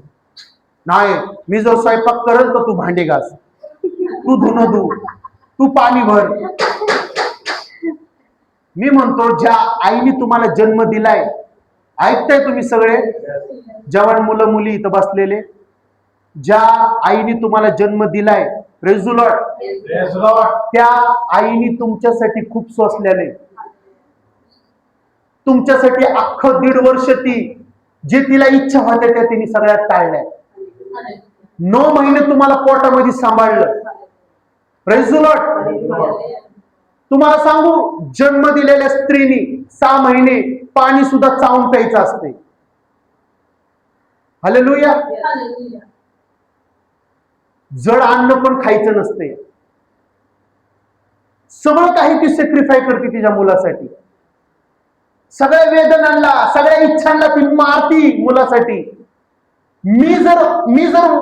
नाही, मी जर स्वयंपाक करेल तर तू भांडे घास, तू धुणं धु, तू पाणी भर. मी म्हणतो ज्या आईने तुम्हाला जन्म दिलाय, ऐकताय तुम्ही सगळे जवान मुलं मुली इथं बसलेले, ज्या आईने तुम्हाला जन्म दिलाय, प्रेज द लॉर्ड, त्या आईने तुमच्यासाठी खूप सोसलेले. तुमच्यासाठी अख्खं 1.5 वर्ष ती जे तिला इच्छा होत्या त्या तिने सगळ्यात टाळल्या. 9 महिने तुम्हाला पोटामध्ये सांभाळलं. Praise the Lord. तुम्हाला सांगू, जन्म दिलेल्या स्त्रीनी 6 महिने पाणी सुद्धा चावून प्यायचं असते. हालेलुया. जड अन्न पण खायचं नसते. सगळं काही ती सॅक्रिफाय करते तिच्या मुलासाठी. सगळ्या वेदनांना, सगळ्या इच्छांना ती मारती मुलासाठी. मी जर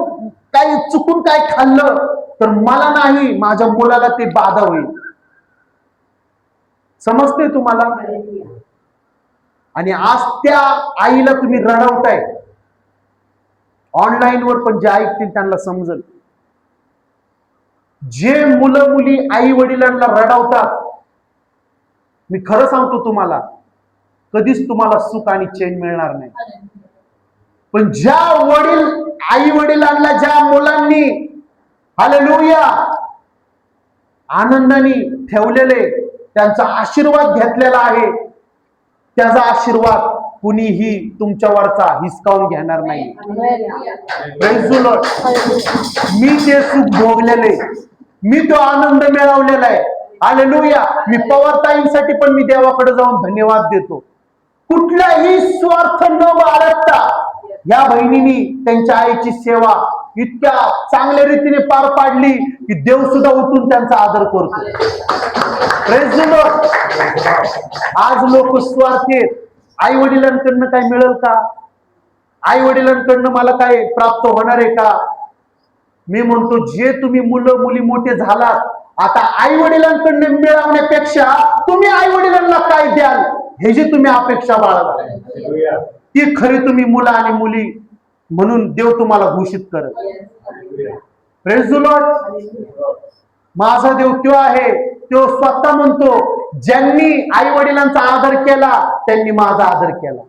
काही चुकून काय खाल्लं तर मला नाही, माझ्या मुलाला ते बाधा होईल. समजते तुम्हाला? आणि आज त्या आईला तुम्ही रडवताय. ऑनलाईन वर पण जे ऐकतील त्यांना समजल. जे मुलं मुली आई वडिलांना रडवतात, मी खरं सांगतो तुम्हाला, कधीच तुम्हाला सुख आणि चैन मिळणार नाही. पण ज्या आई वडिलांना, ज्या मुलांनी हालेलुया आनंदाने ठेवलेले, त्यांचा आशीर्वाद घेतलेला आहे, त्याचा आशीर्वाद कुणीही तुमच्यावरचा हिसकावून घेणार नाही. Praise the Lord. मी ते सुख भोगलेले, मी तो आनंद मिळवलेला आहे. हालेलुया. मी पवारताईंसाठी पण मी देवाकडे जाऊन धन्यवाद देतो. कुठलाही स्वार्थ न बाळगता या बहिणींनी त्यांच्या आईची सेवा इतक्या चांगल्या रीतीने पार पाडली की देव सुद्धा उठून त्यांचा आदर करतो. Praise the Lord. आज लोक स्वार्थी आहेत. आई वडिलांकडनं काय मिळेल का? आई वडिलांकडनं मला काय प्राप्त होणार आहे का? मी म्हणतो, जे तुम्ही मुलं मुली मोठे झालात, आता आई वडिलांकडनं मिळवण्यापेक्षा तुम्ही आई वडिलांना काय द्याल हे जे तुम्ही अपेक्षा बाळगा, ती खरी तुम्ही मुलं आणि मुली म्हणून देव तुम्हाला घोषित करत. Praise the Lord. माझा देव तो आहे, तो स्वतः म्हणतो, ज्यांनी आई वडिलांचा आदर केला त्यांनी माझा आदर केला.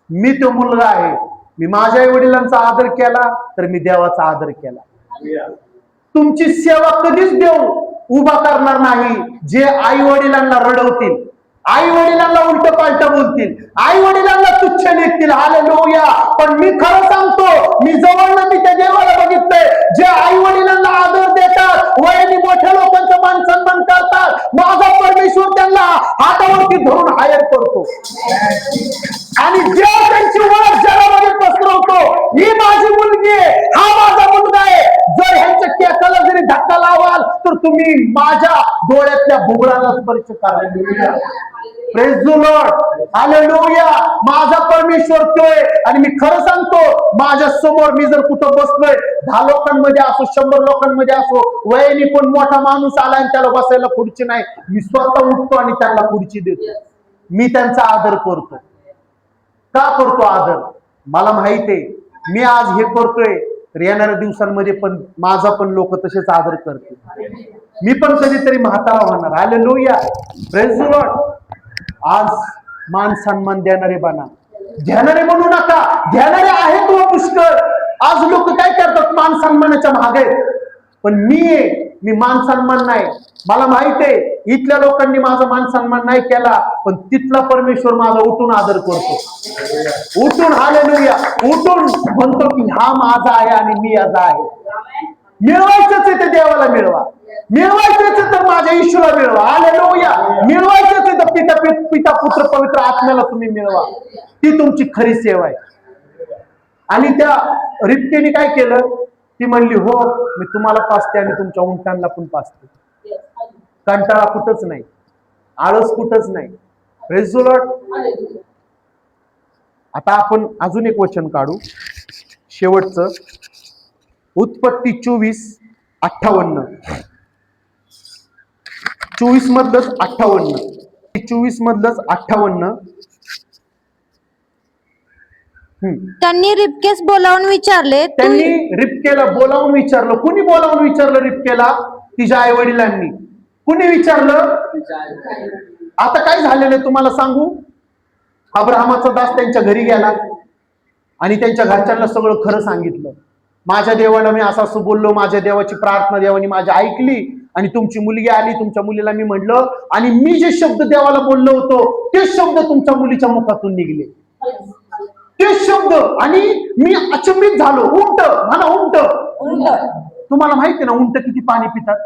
मी तो मुलगा आहे, मी माझ्या आई वडिलांचा आदर केला तर मी देवाचा आदर केला. तुमची सेवा कधीच देव उभा करणार नाही जे आई वडिलांना रडवतील, आई वडिलांना उलट पालट बोलतील, आई वडिलांना तुच्छ लेखतील. हालेलुया. पण मी खरं सांगतो, मी जवळनं मी त्या देवाला बघितलंय, जे आई वडिलांना आदर देतात, वयाने मोठ्या लोकांचं मान सन्मान करतात, माझा परमेश्वर त्यांना हातावरती धरून हायर करतो आणि जे त्यांची ओळख जगामध्ये पसरवतो. ही माझी मुलगी आहे, हा माझा मुलगा आहे. जर ह्यांच्या केसाला जरी धक्का लावाल तर तुम्ही माझ्या डोळ्यातल्या भुगळाला स्पर्श करा. Praise the Lord. हालेलुया. माझा परमेश्वर तो आहे. आणि मी खरं सांगतो, माझ्या समोर मी जर कुठं बसलोय, 10 लोकांमध्ये असो, 100 लोकांमध्ये असो, वयाने पण मोठा माणूस आला आणि त्याला बसायला खुर्ची नाही, मी स्वतः उठतो आणि त्यांना खुर्ची देतो. मी त्यांचा आदर करतो. का करतो आदर? मला माहित आहे मी आज हे करतोय तर येणाऱ्या दिवसांमध्ये पण माझा पण लोक तसेच आदर करतील. मी पण कधीतरी म्हातारा होणार. Hallelujah, praise the Lord. आज मान सन्मान देणारे बना, घेणारे म्हणू नका. घेणारे आहेत व पुष्कळ. आज लोक काय करतात, मान सन्मानाच्या मागे. पण मी मान सन्मान नाही. मला माहित आहे इथल्या लोकांनी माझा मान सन्मान नाही केला, पण तिथला परमेश्वर माझा उठून आदर करतो. उठून, हालेलुया, उठून म्हणतो की हा माझा आहे आणि मी याचा आहे. मिळवायचंच आहे ते देवाला मिळवा, मिळवायचंच तर माझ्या ईश्वराला मिळवा. हालेलुया, मिळवायचंच आहे तर पिता पुत्र पवित्र आत्म्याला तुम्ही मिळवा. ती तुमची खरी सेवा आहे. आणि त्या रिबकेने काय केलं, ती म्हणली हो मी तुम्हाला पाचते आणि तुमच्या उंटांना पण पाचते. कंटाळा कुठंच नाही, आळस कुठंच नाही. Praise the Lord. आता आपण अजून एक वचन काढू, शेवटचं. उत्पत्ती 24:58. 24 मधलंच 58. 24 मधलंच 58. त्यांनी रिबकेस बोलावून विचारले. त्यांनी रिबकेला बोलावून विचारलं. कुणी बोलावून विचारलं रिबकेला? तिच्या आई वडिलांनी. कुणी विचारलं? आता काय झालेलं तुम्हाला सांगू. अब्राहमाचा दास त्यांच्या घरी गेला आणि त्यांच्या घरच्यांना सगळं खरं सांगितलं. माझ्या देवाला मी असं असं बोललो, माझ्या देवाची प्रार्थना देवानी माझी ऐकली आणि तुमची मुलगी आली. तुमच्या मुलीला मी म्हणलं आणि मी जे शब्द देवाला बोललो होतो ते शब्द तुमच्या मुलीच्या मुखातून निघले, ते शब्द. आणि मी अचंबित झालो. उंट म्हणा, उंट. तुम्हाला माहिती ना उंट किती पाणी पितात?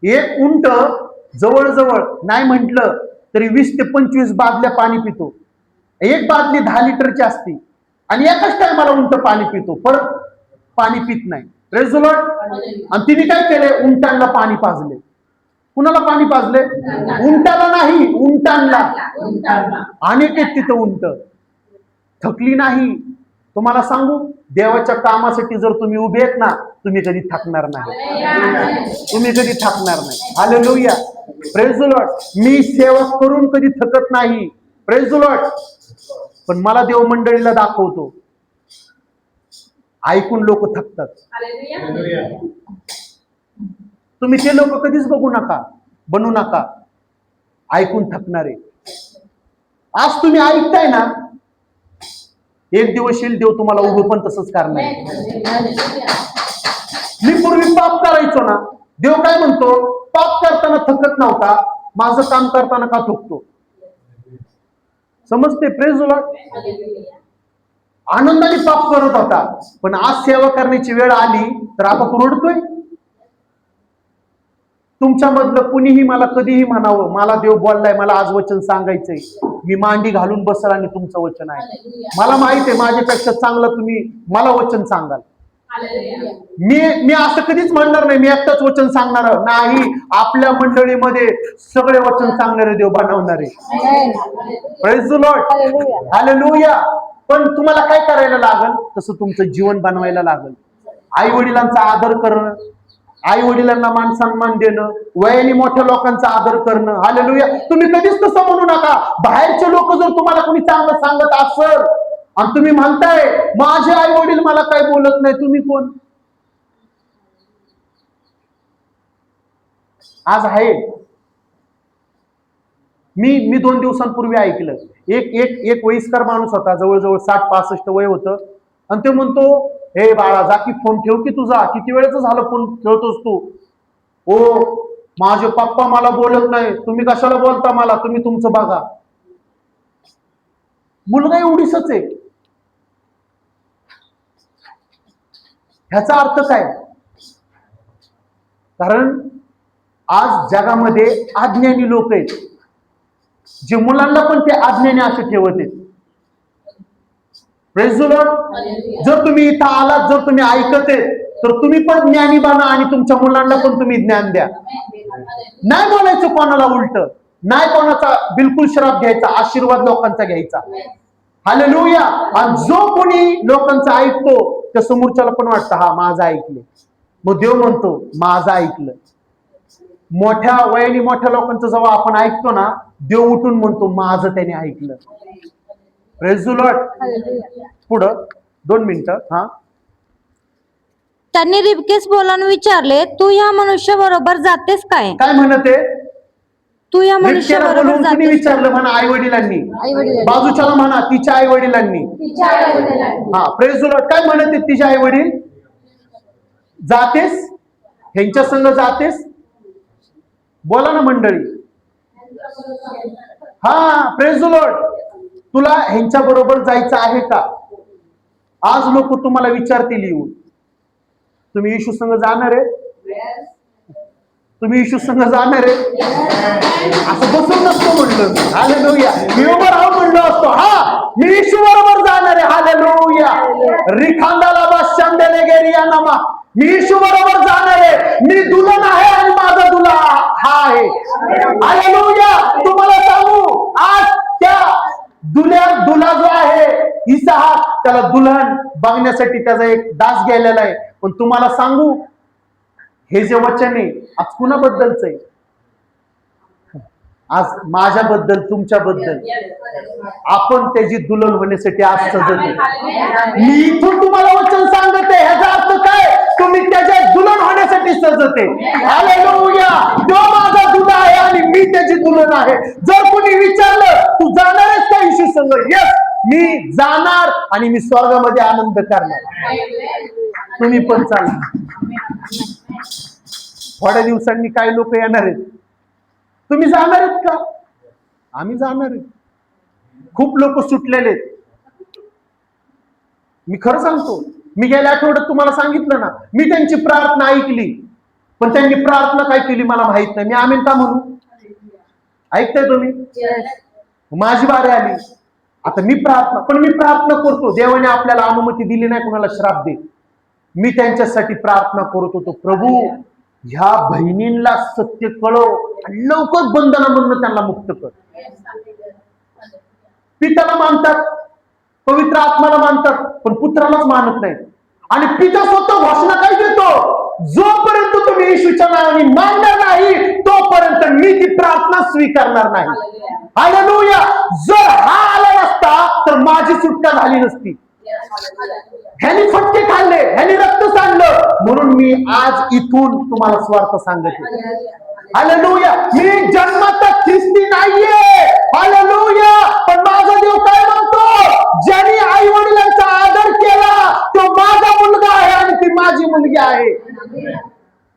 एक उंट जवळजवळ नाही म्हटलं तरी 20 ते 25 बादल्या पाणी पितो. एक बादली 10 लिटरची असते आणि एकाच टायमाला उंट पाणी पितो, परत पाणी पित नाही. Praise the Lord. आणि तिने काय केले, उंटांना पाणी पाजले. कुणाला पाणी पाजले? उंटाला नाही, उंटांना. अनेक आहेत तिथं उंट. थकली नाही. तुम्हाला सांगू, देवाच्या कामासाठी जर तुम्ही उभे आहेत ना, तुम्ही कधी थकणार नाही. तुम्ही कधी थकणार नाही. Hallelujah, praise the Lord. मी सेवा करून कधी थकत नाही. Praise the Lord. पण मला देव मंडळीला दाखवतो, ऐकून लोक थकतात. तुम्ही ते लोक कधीच बघू नका, बनू नका. ऐकून थकणारे. आज तुम्ही ऐकताय ना, एक दिवस येईल देव तुम्हाला उभं पण तसंच करणार. मी पूर्वी पाप करायचो ना, देव काय म्हणतो, पाप करताना थकत नव्हता, माझं काम करताना का थकतो? समजते? Praise the Lord. आनंदाने पाप करत होता, पण आज सेवा करण्याची वेळ आली तर आता तू रडतोय. तुमच्यामधलं कुणीही मला कधीही म्हणावं, मला देव बोललाय, मला आज वचन सांगायचंय, मी मांडी घालून बसल आणि तुमचं वचन आहे. मला माहित आहे माझ्यापेक्षा चांगलं तुम्ही मला वचन सांगाल. मी असं कधीच म्हणणार नाही मी एकटाच वचन सांगणार नाही. आपल्या मंडळीमध्ये सगळे वचन सांगणारे देव बनवणारे. Praise the Lord. हालेलुया. पण तुम्हाला काय करायला लागल, तसं तुमचं जीवन बनवायला लागल. आई वडिलांचा आदर करणं, आई वडिलांना मान सन्मान देणं, वयाने मोठ्या लोकांचा आदर करणं. हालेलुया. तुम्ही कधीच तसं म्हणू नका. बाहेरचे लोक जर तुम्हाला कोणी चांगलं सांगत असेल आणि तुम्ही म्हणताय माझे आई वडील मला काही बोलत नाही, तुम्ही कोण? आज आहे. मी 2 दिवसांपूर्वी ऐकलं, एक वयस्कर माणूस होता, जवळजवळ 60-65 वय होतं, आणि ते म्हणतो, हे बाळा जा की फोन ठेव की तुझा, किती वेळेचं झालं फोन ठेवतोस तू? ओ माझे पप्पा मला बोलत नाही, तुम्ही कशाला बोलता मला, तुम्ही तुमचं बघा. मुलगा एवढीसच आहे. ह्याचा अर्थ काय? कारण आज जगामध्ये अज्ञानी लोक आहेत, जे मुलांना पण ते अज्ञानी असे ठेवत आहेत. Praise the Lord. जर तुम्ही इथं आलात, जर तुम्ही ऐकत आहेत, तर तुम्ही पण ज्ञानी बना आणि तुमच्या मुलांना पण तुम्ही ज्ञान द्या. नाही बोलायचं कोणाला उलट, नाही कोणाचा बिलकुल श्राप घ्यायचा, आशीर्वाद लोकांचा घ्यायचा. हालेलुया. आणि जो कोणी लोकांचा ऐकतो त्या समोरच्याला पण वाटतं हा माझं ऐकलं. मग देव म्हणतो माझं ऐकलं. मोठ्या वयाने मोठ्या लोकांचं जेव्हा आपण ऐकतो ना, देव उठून म्हणतो माझं त्याने ऐकलं. Praise the Lord. पुढं 2 मिनिटं. हा. त्यांनी रिबकेस बोलावून विचारले, तू या मनुष्य बरोबर जातेस काय? काय म्हणते? तू या मनुष्य रिबकेला बरोबर बोलवून कुणी जातेस विचारलं? म्हणा आई वडिलांनी. बाजूच्याला म्हणा तिच्या आई वडिलांनी. हा. Praise the Lord. काय म्हणते तिचे आई वडील? जातेस ह्यांच्या संग जातेस? बोला ना मंडळी. हा. Praise the Lord. तुला ह्यांच्या बरोबर जायचं आहे का? आज लोक तुम्हाला विचारतील येऊन, तुम्ही येशू संग जाणार आहे? तुम्ही येशू संग जाणार आहे? असं बसून नसतो म्हणलं. हालेलुया. मी उभं राहून म्हणलो असतो, हा मी येशू बरोबर जाणार आहे. हालेलुया. रिखांदाला बाशांदेले गेरिया नामा. मी येशू बरोबर जाणार आहे. मी दुल्हन आहे आणि माझा दुल्हा हा आहे. हालेलुया. तुम्हाला सांगू, आज त्या दुल्हा जो आहे इसाहाक, त्याला दुल्हन बघण्यासाठी त्याचा एक दास गेलेला आहे. पण तुम्हाला सांगू, हे जे वचन आहे आज कुणाबद्दलच आहे? आज माझ्याबद्दल, तुमच्याबद्दल. आपण त्याची दुल्हन होण्यासाठी आज सजत आहे. मी इथून तुम्हाला वचन सांगते, ह्याचा अर्थ काय? तुम्ही त्याच्या दुल्हन होण्यासाठी सजत आहे. हालेलुया. तो माझा दुल्हा आहे आणि मी त्याची दुल्हन आहे. जर कोणी विचारलं तू जाणार आहेस का येशू संग? यस, मी जाणार आणि मी स्वर्गामध्ये आनंद करणार. तुम्ही पण चाला. थोड्या दिवसांनी काही लोक येणार आहेत. तुम्ही जाणार आहेत का? आम्ही जाणार आहे. खूप लोक सुटलेले आहेत. मी खरं सांगतो, मी गेल्या आठवड्यात तुम्हाला सांगितलं ना, मी त्यांची प्रार्थना ऐकली, पण त्यांनी प्रार्थना काय केली मला माहित नाही. मी आमीन का म्हणू? ऐकताय तुम्ही? माझी बारी आली. आता मी प्रार्थना करतो. देवाने आपल्याला अनुमती दिली नाही कुणाला श्राप दे. मी त्यांच्यासाठी प्रार्थना करत होतो, प्रभू ह्या बहिणींना सत्य कळव आणि लवकर बंधनामधून त्यांना मुक्त कर. पित्याला मानतात, पवित्र आत्माला मानतात, पण पुत्रालाच मानत नाही. आणि पिता स्वतः घोषणा काय देतो? जोपर्यंत तुम्ही येशूच्या नावाने मानणार नाही तोपर्यंत मी ती प्रार्थना स्वीकारणार नाही. हालेलुया. जर हा आला नसता तर माझी सुटका झाली नसती. ह्यानी फटके खाल्ले, ह्यानी रक्त सांडलं, म्हणून मी आज इथून तुम्हाला स्वार्थ सांगते. हालेलुया. मी जन्मात ख्रिस्ती नाहीये. हालेलुया. पण माझा देव काय म्हणतो? ज्यांनी आई वडिलांचा आदर केला तो माझा मुलगा आहे आणि ती माझी मुलगी आहे.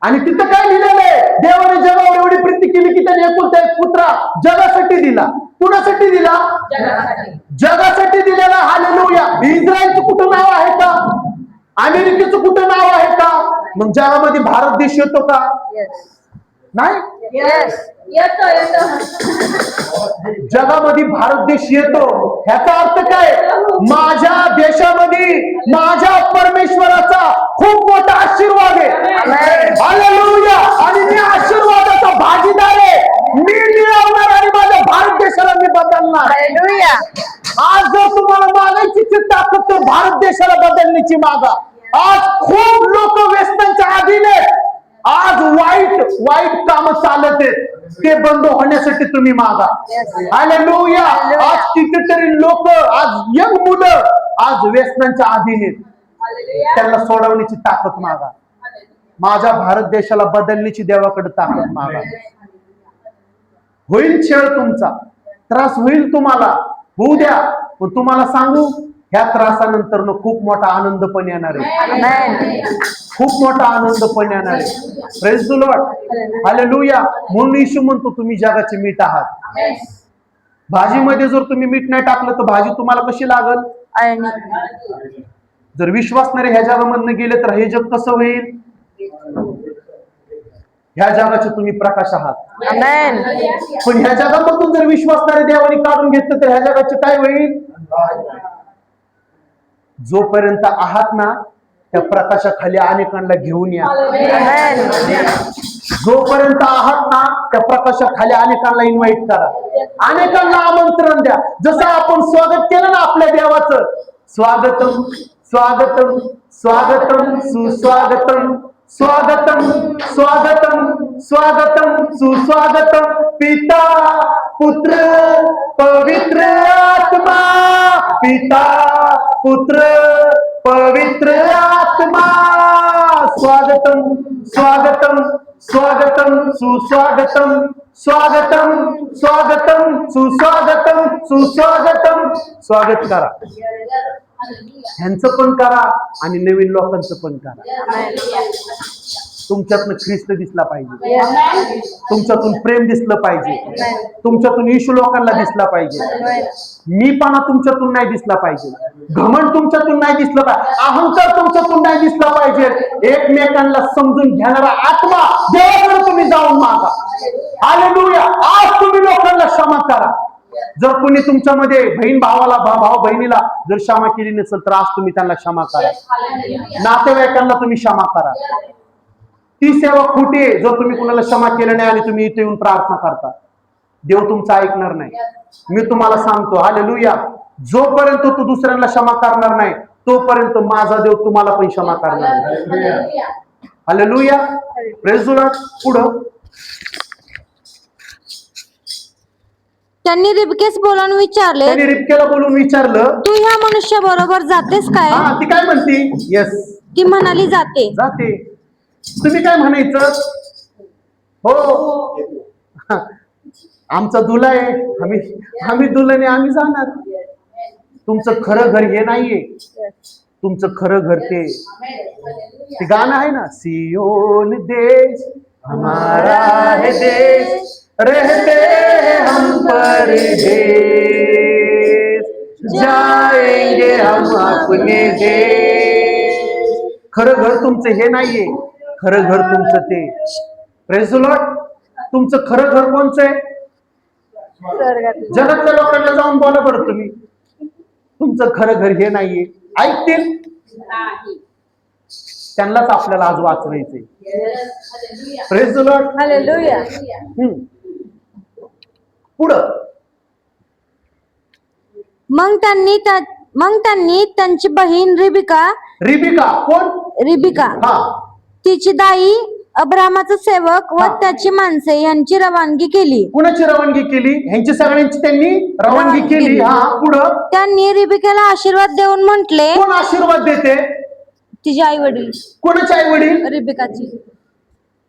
आणि तिथं काय लिहिलेलं आहे? देवाने जगावर एवढी प्रीती केली की त्याने एकुलता एक पुत्र जगासाठी दिला. कुणासाठी दिला? जगासाठी दिलेला. हालेलुया. इस्रायलचं कुठं नाव आहे का? अमेरिकेचं कुठं नाव आहे का? मग जगामध्ये भारत देश येतो का? नाही. जगामध्ये भारत देश येतो. ह्याचा अर्थ काय? माझ्या देशामध्ये माझ्या परमेश्वराचा खूप मोठा आशीर्वाद आहे. हालेलुया. आणि मी आशीर्वादाचा भागीदार आहे. मी मिळवणार आणि माझ्या भारत देशाला मी बदलणार. आज जर तुम्हाला मागायची चिंता असेल तर भारत देशाला बदलण्याची मागा. आज खूप लोक व्यसनांच्या अधीन आहेत. आज वाईट काम चालत आहेत, ते बंद होण्यासाठी तुम्ही मागा. हालेलुया. आज कितीतरी लोक, आज यंग मुलं आज व्यसनांच्या अधीन आहेत. त्यांना सोडवण्याची ताकद मागा. माझ्या भारत देशाला बदलण्याची देवाकडे ताकद मागा. होईल छळ, तुमचा त्रास होईल, तुम्हाला होऊ द्या. पण तुम्हाला सांगू, ह्या त्रासानंतर खूप मोठा आनंद पण येणार आहे. खूप मोठा आनंद पण येणार आहे. Praise the Lord. हालेलुया. म्हणून येशू म्हणतो तुम्ही जगाचे मीठ आहात. भाजीमध्ये जर तुम्ही मीठ नाही टाकलं तर भाजी तुम्हाला कशी लागल? जर विश्वासणारे ह्या जगामधनं गेले तर हे जग कसं होईल? ह्या जगाचे तुम्ही प्रकाश आहात. पण ह्या जगामधून जर विश्वासणारे देवाने काढून घेतलं तर ह्या जगाचे काय होईल? जोपर्यंत आहात ना त्या प्रकाशाखाली अनेकांना घेऊन या. जोपर्यंत आहात ना त्या प्रकाशाखाली अनेकांना इन्व्हाइट करा, अनेकांना आमंत्रण द्या. जसं आपण स्वागत केलं ना आपल्या देवाचं, स्वागतम स्वागतम स्वागतम सुस्वागतम स्वागतम स्वागतम स्वागतम सुस्वागतम पिता पुत्र पवित्र आत्मा पिता पुत्र पवित्र आत्मा स्वागतम स्वागतम स्वागतम सुस्वागतम स्वागतम स्वागतम सुस्वागतम सुस्वागतम स्वागत करा ह्यांचं पण करा आणि नवीन लोकांचं पण करा तुमच्यातून ख्रिस्त दिसला पाहिजे तुमच्यातून प्रेम दिसलं पाहिजे तुमच्यातून येशू लोकांना दिसला पाहिजे मीपणा तुमच्यातून नाही दिसला पाहिजे घमंड तुमच्यातून नाही दिसलं पाहिजे अहंकार तुमच्यातून नाही दिसला पाहिजे एकमेकांना समजून घेणारा आत्मा देवाकडे तुम्ही जाऊन मागा हालेलुया आज तुम्ही लोकांना क्षमा करा जर कोणी तुमच्यामध्ये बहीण भावाला भाऊ बहिणीला जर क्षमा केली नसेल तर आज तुम्ही त्यांना क्षमा करा नातेवाईकांना तुम्ही क्षमा करा ती सेवा खोटी आहे जर तुम्ही कुणाला क्षमा केलं नाही आणि तुम्ही इथे येऊन प्रार्थना करता देव तुमचं ऐकणार नाही मी तुम्हाला सांगतो हालेलुया जोपर्यंत तू दुसऱ्यांना क्षमा करणार नाही तोपर्यंत माझा देव तुम्हाला पण क्षमा करणार नाही हालेलुया प्रेज द लॉर्ड पुढं त्यांनी रिबकेस बोलावून विचारले त्यांनी रिबकेला बोलून विचारलं तू ह्या मनुष्या बरोबर जातेस काय ती काय म्हणती येस ती म्हणाली जाते जाते तुम्ही काय म्हणायचं हो आमचा दुला आहे आम्ही दुलाने आम्ही जाणार तुमचं खरं घर हे नाहीये तुमचं खरं घर ते गाणं आहे ना सियोन देश हमारा है देश रहते हैं हम परदेश जाएंगे हम अपने देश खरं घर तुमचं हे नाहीये खरं घर तुमचं ते प्रेज द लॉर्ड तुमचं खरं घर कोणचं आहे जगातल्या लोकांना जाऊन बोला बरं तुम्ही तुमचं खरं घर हे नाहीये ऐकतील त्यांनाच आपल्याला आज वाचवायचंय प्रेज द लॉर्ड हालेलुया पुढं मग त्यांनी त्यांची बहीण रिबिका कोण हा तिची दाई अब्रामाचा सेवक व त्याची माणसे यांची रवानगी केली कुणाची रवानगी केली ह्यांची सगळ्यांची त्यांनी रवानगी केली हा पुढं त्यांनी रिबिकेला आशीर्वाद देऊन म्हटले कोण आशीर्वाद देते तिचे आई वडील कोणाचे आई वडील रिबिकाची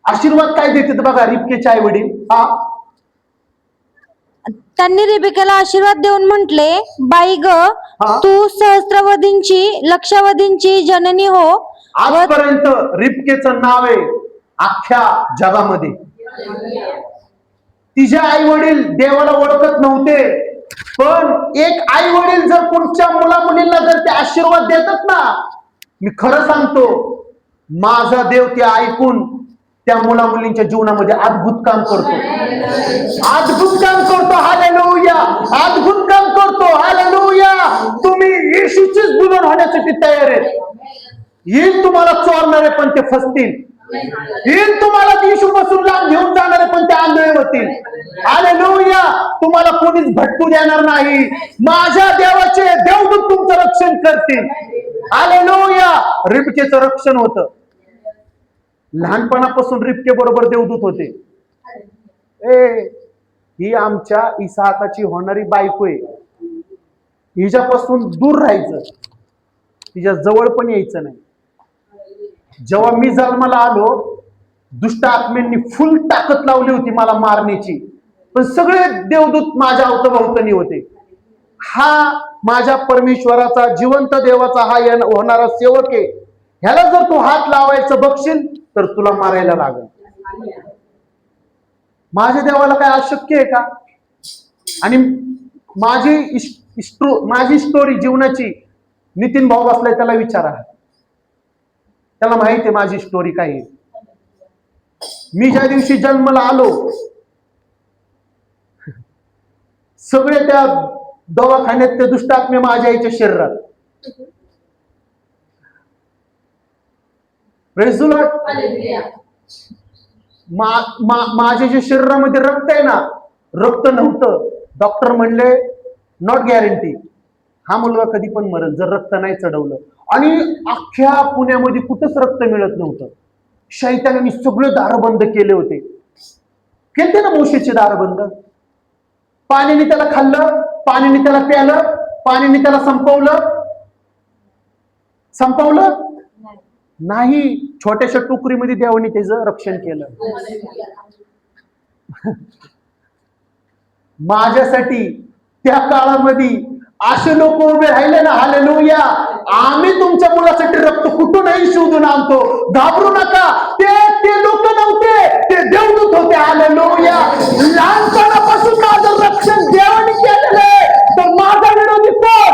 आशीर्वाद काय देते बघा रिबकेचे आई वडील हा त्यांनी रिबिकेला आशीर्वाद देऊन म्हटले बाई ग तू सहस्त्रवधींची लक्षावधींची जननी हो आजपर्यंत रिबकेचं नाव आहे अख्ख्या जगामध्ये तिचे आई वडील देवाला ओळखत नव्हते पण एक आई वडील जर कोणत्या मुला मुलींना जर ते आशीर्वाद देतात ना मी खरं सांगतो माझा देव ते ऐकून त्या मुला मुलींच्या जीवनामध्ये अद्भुत काम करतो हालेलुया अद्भुत काम करतो हालेलुया तुम्ही येशूचीच दुल्हन होण्यासाठी तयार आहेत येईल तुम्हाला चोरणारे पण ते फसतील येईल तुम्हाला येशू पासून लांब घेऊन जाणारे पण ते आंधळे होतील हालेलुया तुम्हाला कोणीच भटकू देणार नाही माझ्या देवाचे देवदूत तुमचं रक्षण करतील हालेलुया रिबकेचं रक्षण होतं लहानपणापासून रिबके बरोबर देवदूत होते ही आमच्या इसहाकाची होणारी बायको आहे हिच्यापासून दूर राहायचं तिच्या जवळ पण यायचं नाही जेव्हा मी जन्माला आलो दुष्ट आत्म्यांनी फुल ताकद लावली होती मला मारण्याची पण सगळे देवदूत माझ्या अवतीभोवती होते हा माझ्या परमेश्वराचा जिवंत देवाचा हा होणारा सेवक आहे ह्याला जर तू हात लावायचं बघशील तर तुला मारायला लागेल माझ्या देवाला काय अशक्य आहे का आणि माझी स्टोरी जीवनाची नितीन भाऊ बसलाय त्याला विचारा त्याला माहिती आहे माझी स्टोरी काय आहे मी ज्या दिवशी जन्माला आलो सगळे त्या दवाखान्यात ते दुष्ट आत्मे माझ्या आईच्या शरीरात प्रेज द लॉर्ड माझ्या जे शरीरामध्ये रक्त आहे ना रक्त नव्हतं डॉक्टर म्हणले नॉट गॅरंटी हा मुलगा कधी पण मरल जर रक्त नाही चढवलं. आणि अख्ख्या पुण्यामध्ये कुठंच रक्त मिळत नव्हतं. शैतानाने सगळे दार बंद केले होते. केलते ना मोशेचे दार बंद. पाणीने त्याला खाल्लं, पाणीने त्याला प्यालं, पाणीने त्याला संपवलं नाही. छोट्याशा टोकरीमध्ये देवाने त्याचं रक्षण केलं. माझ्यासाठी त्या काळामध्ये असे लोक उभे राहिले ना, हालेलुया. आम्ही तुमच्या मुलासाठी रक्त कुठूनही शोधून आणतो, घाबरू नका. ते लोक नव्हते, ते देवदूत होते. हालेलुया. लहानपणापासून माझं रक्षण देवाने केलेलं आहे, तर माझा विरोधी कोण?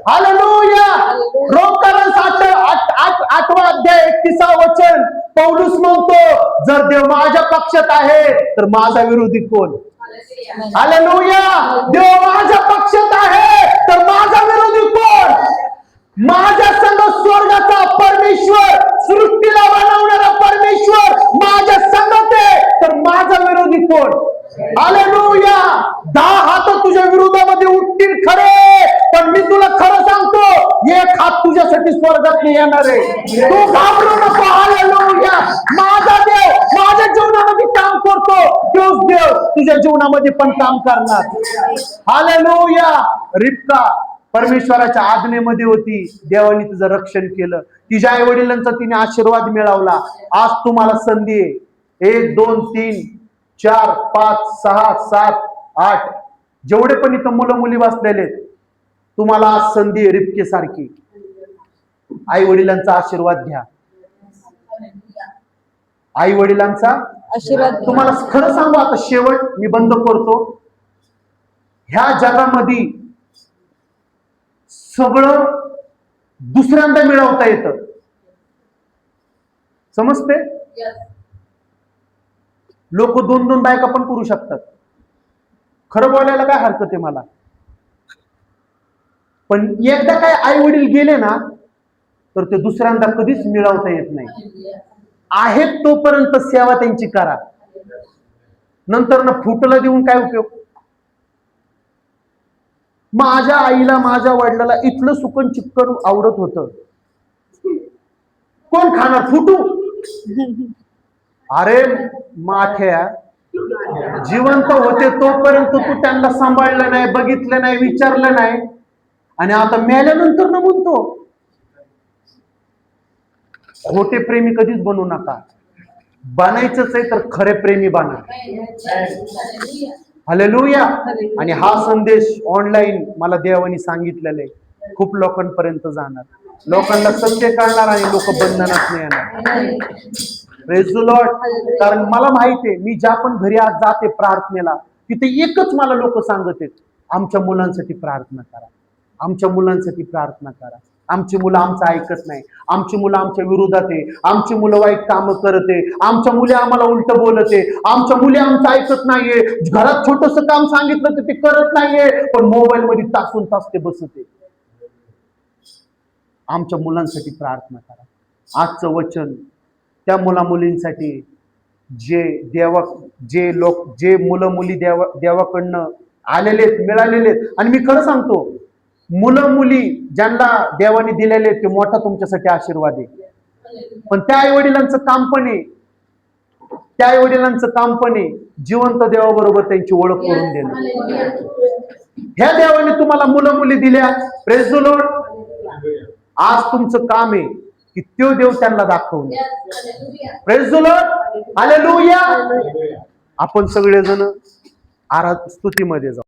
हालेलुया. रोमकारांस 8वा अध्याय 31 वचन पौलुस म्हणतो, जर देव माझ्या पक्षात आहे तर माझा विरोधी कोण? हालेलुया. देव माझ्या पक्षात आहे तर माझा विरोधी कोण? माझ्या संग स्वर्गाचा परमेश्वर, सृष्टीला बनवणारा परमेश्वर माझ्या संगत आहे तर माझा विरोधी कोण? हालेलुया. 10 हात तुझ्या विरोधामध्ये उठतील खरे, पण मी तुला खरं सांगतो, एक हात तुझ्यासाठी स्वर्गात येणार आहे. तू घाबरू नको. हालेलुया. माझा देव माझ्या जीवनामध्ये काम करतो, तोच देव तुझ्या जीवनामध्ये पण काम करणार. हालेलुया. रिबका परमेश्वराच्या आज्ञेमध्ये होती, देवाने तिचं रक्षण केलं. तिच्या आई वडिलांचा तिने आशीर्वाद मिळवला. आज तुम्हाला संधी आहे. 1 2 3 4 5 6 7 8 जेवढे पण इथं मुलं मुली बसलेले, तुम्हाला आज संधी आहे रिबकेसारखी. आई वडिलांचा आशीर्वाद घ्या. आई वडिलांचा आशीर्वाद. तुम्हाला खरं सांगू, आता शेवट मी बंद करतो. ह्या जगामध्ये सगळं दुसऱ्यांदा मिळवता येतं, समजते? लोक 2-2 बायका पण करू शकतात. खरं बोलायला काय हरकत आहे मला. पण एकदा काय आई वडील गेले ना, तर ते दुसऱ्यांदा कधीच मिळवता येत नाही. आहेत तोपर्यंत सेवा त्यांची करा, नंतर ना फुटला देऊन काय उपयोग. माझ्या आईला माझ्या वडिलाला इथलं सुकन चिक्कन आवडत होतं, कोण खाणार फुटू? अरे माथ्या, जिवंत होते तोपर्यंत तू त्यांना सांभाळलं नाही, बघितलं नाही, विचारलं नाही, आणि आता मेल्यानंतर ना म्हणतो. खोटे प्रेमी कधीच बनू नका. बनायचंच आहे तर खरे प्रेमी बना. हालेलुया. आणि हा संदेश ऑनलाईन मला देवानी सांगितलेला आहे, खूप लोकांपर्यंत जाणार, लोकांना सत्य कळणार आणि लोक बंधनात नाही येणार. Praise the Lord. कारण मला माहिती आहे, मी ज्या पण घरी आज जाते प्रार्थनेला, तिथे एकच मला लोक सांगत आहेत, आमच्या मुलांसाठी प्रार्थना करा, आमच्या मुलांसाठी प्रार्थना करा. आमची मुलं आमचं ऐकत नाही, आमची मुलं आमच्या विरोधात आहे, आमची मुलं वाईट कामं करते, आमच्या मुली आम्हाला उलट बोलते, आमच्या मुली आमचं ऐकत नाहीये, घरात छोटस काम सांगितलं तर ते करत नाहीये, पण मोबाईल मध्ये तासून तास ते बसते. आमच्या मुलांसाठी प्रार्थना करा. आजचं वचन त्या मुला मुलींसाठी जे मुलं मुली देवाकडनं आलेले आहेत, मिळालेले आहेत. आणि मी खरं सांगतो, मुलं मुली ज्यांना देवाने दिलेले ते मोठा तुमच्यासाठी आशीर्वाद आहे. पण त्या आई वडिलांचं काम पण आहे, जिवंत देवाबरोबर त्यांची ओळख करून देणं. ह्या देवाने तुम्हाला मुलं मुली दिल्या, प्रेज द लॉर्ड. आज तुमचं काम आहे की तो देव त्यांना दाखवणे. Praise the Lord. हालेलुया. आपण सगळेजण स्तुतीमध्ये जाऊ.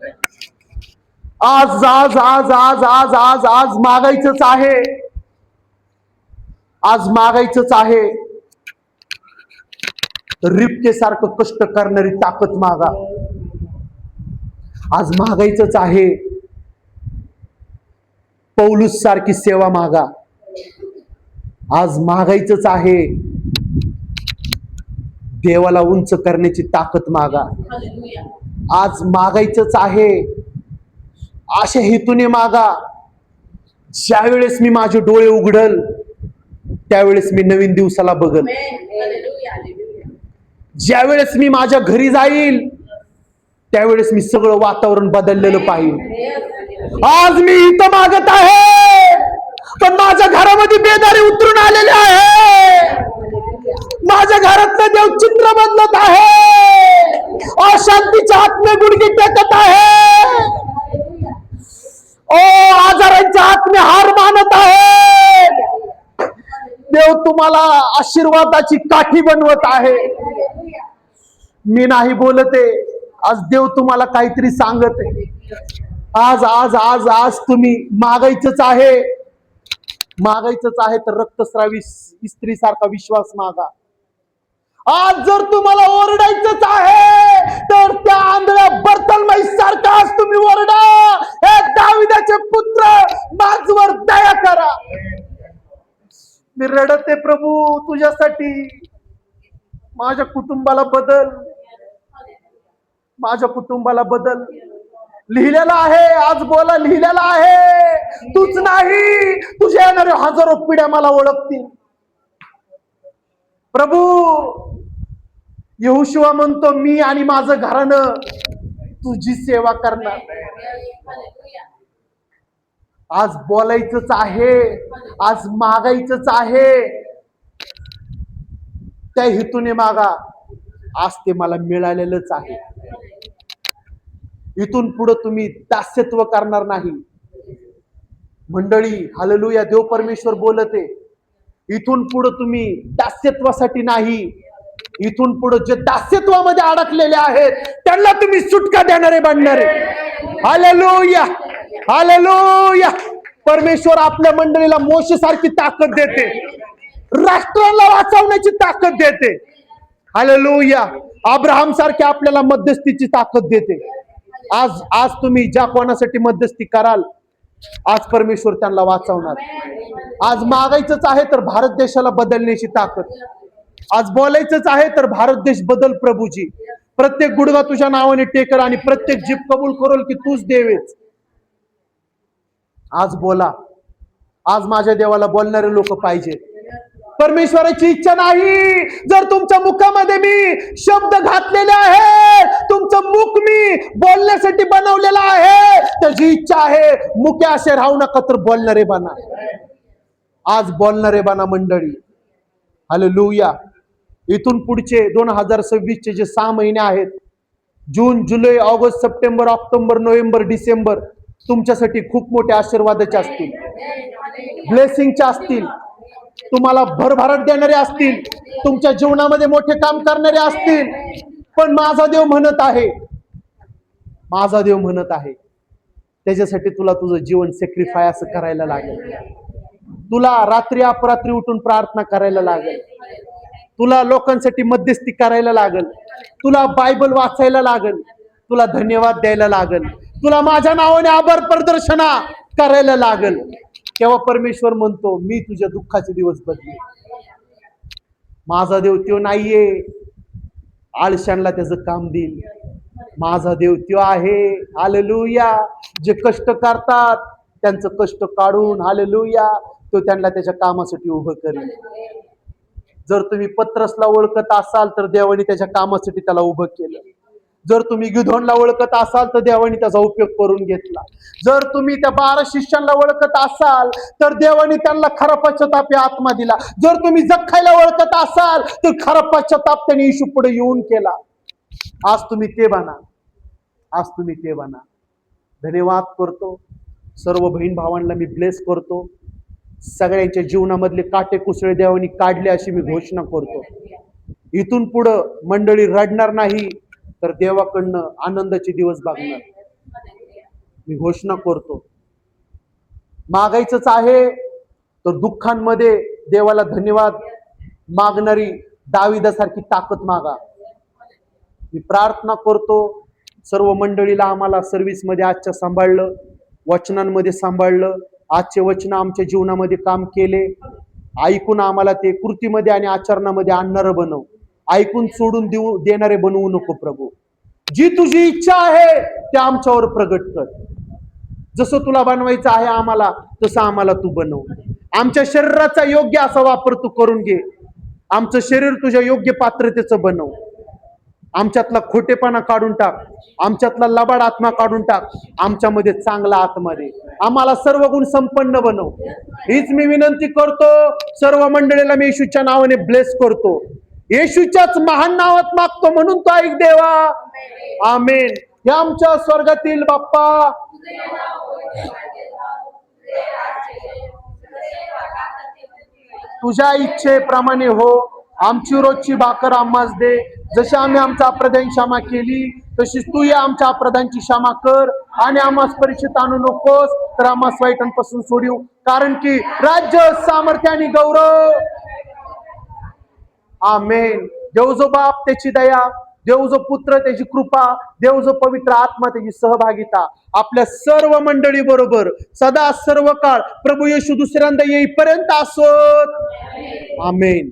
आज आज आज आज आज आज आज मागायचंच आहे. आज मागायचंच आहे. रिपकेसारखं कष्ट करणारी ताकद मागा. आज मागायचंच आहे. पौलुस सारखी सेवा मागा. आज मागायचंच आहे. देवाला उंच करण्याची ताकद मागा. आज मागायचंच आहे. अशा हेतूने मागा. ज्यावेळेस मी माझे डोळे उघडल त्यावेळेस मी नवीन दिवसाला बघल. ज्यावेळेस मी माझ्या घरी जाईल त्यावेळेस मी सगळं वातावरण बदललेलं पाहिजे. आज मी इथं मागत आहे पण माझ्या घरामध्ये बेदारी उतरून आलेली आहे. माझ्या घरातलं देव चिन्ह बदलत आहे. अशांतीच्या आत्मे गुडघे टेकत आहे. ओ आजारांच्या आत्मे हार मानत आहे. देव तुम्हाला आशीर्वादाची काठी बनवत आहे. मी नाही बोलते. आज देव तुम्हाला काहीतरी सांगत आहे. आज आज आज आज तुम्ही मागायचंच आहे. मागायचंच आहे तर रक्तस्रावी स्त्री सारखा विश्वास मागा. आज जर तुम्हाला ओरडायचंच आहे तर त्या आंधळ्या बर्तलमाई सारखा आज तुम्ही ओरडा. हे दाविदाचे पुत्र माझवर दया करा. मी रडते प्रभू तुझ्यासाठी. माझ्या कुटुंबाला बदल. माझ्या कुटुंबाला बदल. लिहिलेला आहे. आज बोला लिहिलेला आहे. तूच नाही तुझ्या येणाऱ्या हजारो पिढ्या मला ओळखतील. प्रभू यहोशुआ म्हणतो मी आणि माझं घराणं तुझी सेवा करणार. आज बोलायचंच आहे. आज मागायचंच आहे. त्या हेतूने मागा. आज ते मला मिळालेलंच आहे. इथून पुढे तुम्ही दास्यत्व करणार नाही. मंडळी हालेलुया. देव परमेश्वर बोलते. इथून पुढे तुम्ही दास्यत्वासाठी नाही. इथून पुढे जे दास्यत्वामध्ये अडकलेले आहेत त्यांना तुम्ही सुटका देणारे बनणारे. Hallelujah hallelujah. परमेश्वर आपल्या मंडळीला मोशेसारखी ताकद देते. राष्ट्राला वाचवण्याची ताकद देते. हालेलुया. अब्राहम सारखी आपल्याला मध्यस्थीची ताकद देते. आज आज तुम्ही ज्या कोणासाठी मध्यस्थी कराल आज परमेश्वर त्यांना वाचवणार. आज मागायचंच आहे तर भारत देशाला बदलण्याची ताकद. आज बोलायचंच आहे तर भारत देश बदल प्रभूजी. प्रत्येक गुडगा तुझ्या नावाने टेकर आणि प्रत्येक जीभ कबूल करेल की तूच देवेच. आज बोला. आज माझ्या देवाला बोलणारे लोक पाहिजे. परमेश्वराची इच्छा नाही जर तुमच्या मुखामध्ये मी शब्द घातलेले आहे. तुमचं मुख मी बोलण्यासाठी बनवलेलं आहे. त्याची इच्छा आहे मुके असे राहू नका तर बोलणारे बना. आज बोलणारे बना मंडळी. हालेलुया. इथून पुढचे 2026 जे 6 महिने आहेत जून जुलै ऑगस्ट सप्टेंबर ऑक्टोबर नोव्हेंबर डिसेंबर तुमच्यासाठी खूप मोठे आशीर्वादाचे असतील. ब्लेसिंगचे असतील. तुम्हाला भरभराट देणारे असतील. तुमच्या जीवनामध्ये मोठे काम करणारे असतील. पण माझा देव म्हणत आहे. माझा देव म्हणत आहे त्याच्यासाठी तुला तुझं जीवन सॅक्रिफाय असं करायला लागेल. तुला रात्री अपरात्री उठून प्रार्थना करायला लागेल. तुला लोकांसाठी मध्यस्थी करायला लागेल. तुला बायबल वाचायला लागेल. तुला धन्यवाद द्यायला लागेल. तुला माझ्या नावाने आभार प्रदर्शना करायला लागेल. तेव्हा परमेश्वर म्हणतो मी तुझ्या दुःखाचे दिवस बदलेन. माझा देव तो नाहीये आळशांना त्याचं काम देईल. माझा देव तो आहे. हालेलुया. जे कष्ट करतात त्यांचं कष्ट काढून हालेलुया तो त्यांना त्याच्या कामासाठी उभं करेल. जर तुम्ही पत्रसला ओळखत असाल तर देवाने त्याच्या कामासाठी त्याला उभं केलं. जर तुम्ही गिधोनला ओळखत असाल तर देवाने त्याचा उपयोग करून घेतला. जर तुम्ही त्या 12 शिष्यांना ओळखत असाल तर देवाने त्यांना खरा पश्चाताप या आत्मा दिला. जर तुम्ही जख्खायला ओळखत असाल तर खरा पश्चाताप त्यांनी येशू पुढे येऊन केला. आज तुम्ही ते बना. आज तुम्ही ते बना. धन्यवाद करतो. सर्व बहीण भावांना मी ब्लेस करतो. सगळ्यांच्या जीवनामधले काटे कुसळे देवानी काढले अशी मी घोषणा करतो. इथून पुढं मंडळी रडणार नाही तर देवाकडनं आनंदाचे दिवस बघणार. मी घोषणा करतो, मागायचंच आहे तर दुःखांमध्ये देवाला धन्यवाद मागणारी दाविदासारखी ताकद मागा. मी प्रार्थना करतो सर्व मंडळीला, आम्हाला सर्व्हिस मध्ये आजच्या सांभाळलं, वचनांमध्ये सांभाळलं, आजचे वचन आमच्या जीवनामध्ये काम केले, ऐकून आम्हाला ते कृतीमध्ये आणि आचरणामध्ये आणणारं बनव. ऐकून सोडून देणारे बनवू नको प्रभू. जी तुझी इच्छा आहे ते आमच्यावर प्रगट कर. जसं तुला बनवायचं आहे आम्हाला, तसं आम्हाला तू बनव. आमच्या शरीराचा योग्य असा वापर तू करून घे. आमचं शरीर तुझ्या योग्य पात्रतेचं बनव. आमच्यातला खोटेपणा काढून टाक, आमच्यातला लबाड आत्मा काढून टाक, आमच्यामध्ये चांगला आत्मा दे. आम्हाला सर्व गुण संपन्न बनव. हीच मी विनंती करतो. सर्व मंडळीला मी येशूच्या नावाने ब्लेस करतो. येशूच्याच महान नावात मागतो म्हणून तो ऐक देवा. आमेन. हे आमच्या स्वर्गातील बाप्पा, तुझ्या इच्छेप्रमाणे हो. आमची रोजची भाकर आम्हास दे. जशी आम्ही आमच्या अपराधांची क्षमा केली, तशीच तू या आमच्या अपराधांची क्षमा कर. आणि आम्हास परीक्षेत आणू नकोस, तर आम्हास वाईटांपासून सोडीव. कारण की राज्य, सामर्थ्य आणि गौरव. आमेन. देव जो बाप त्याची दया, देव जो पुत्र त्याची कृपा, देव जो पवित्र आत्मा त्याची सहभागिता आपल्या सर्व मंडळी बरोबर सदा सर्व काळ प्रभू येशू दुसऱ्यांदा येईपर्यंत असोत. आमेन.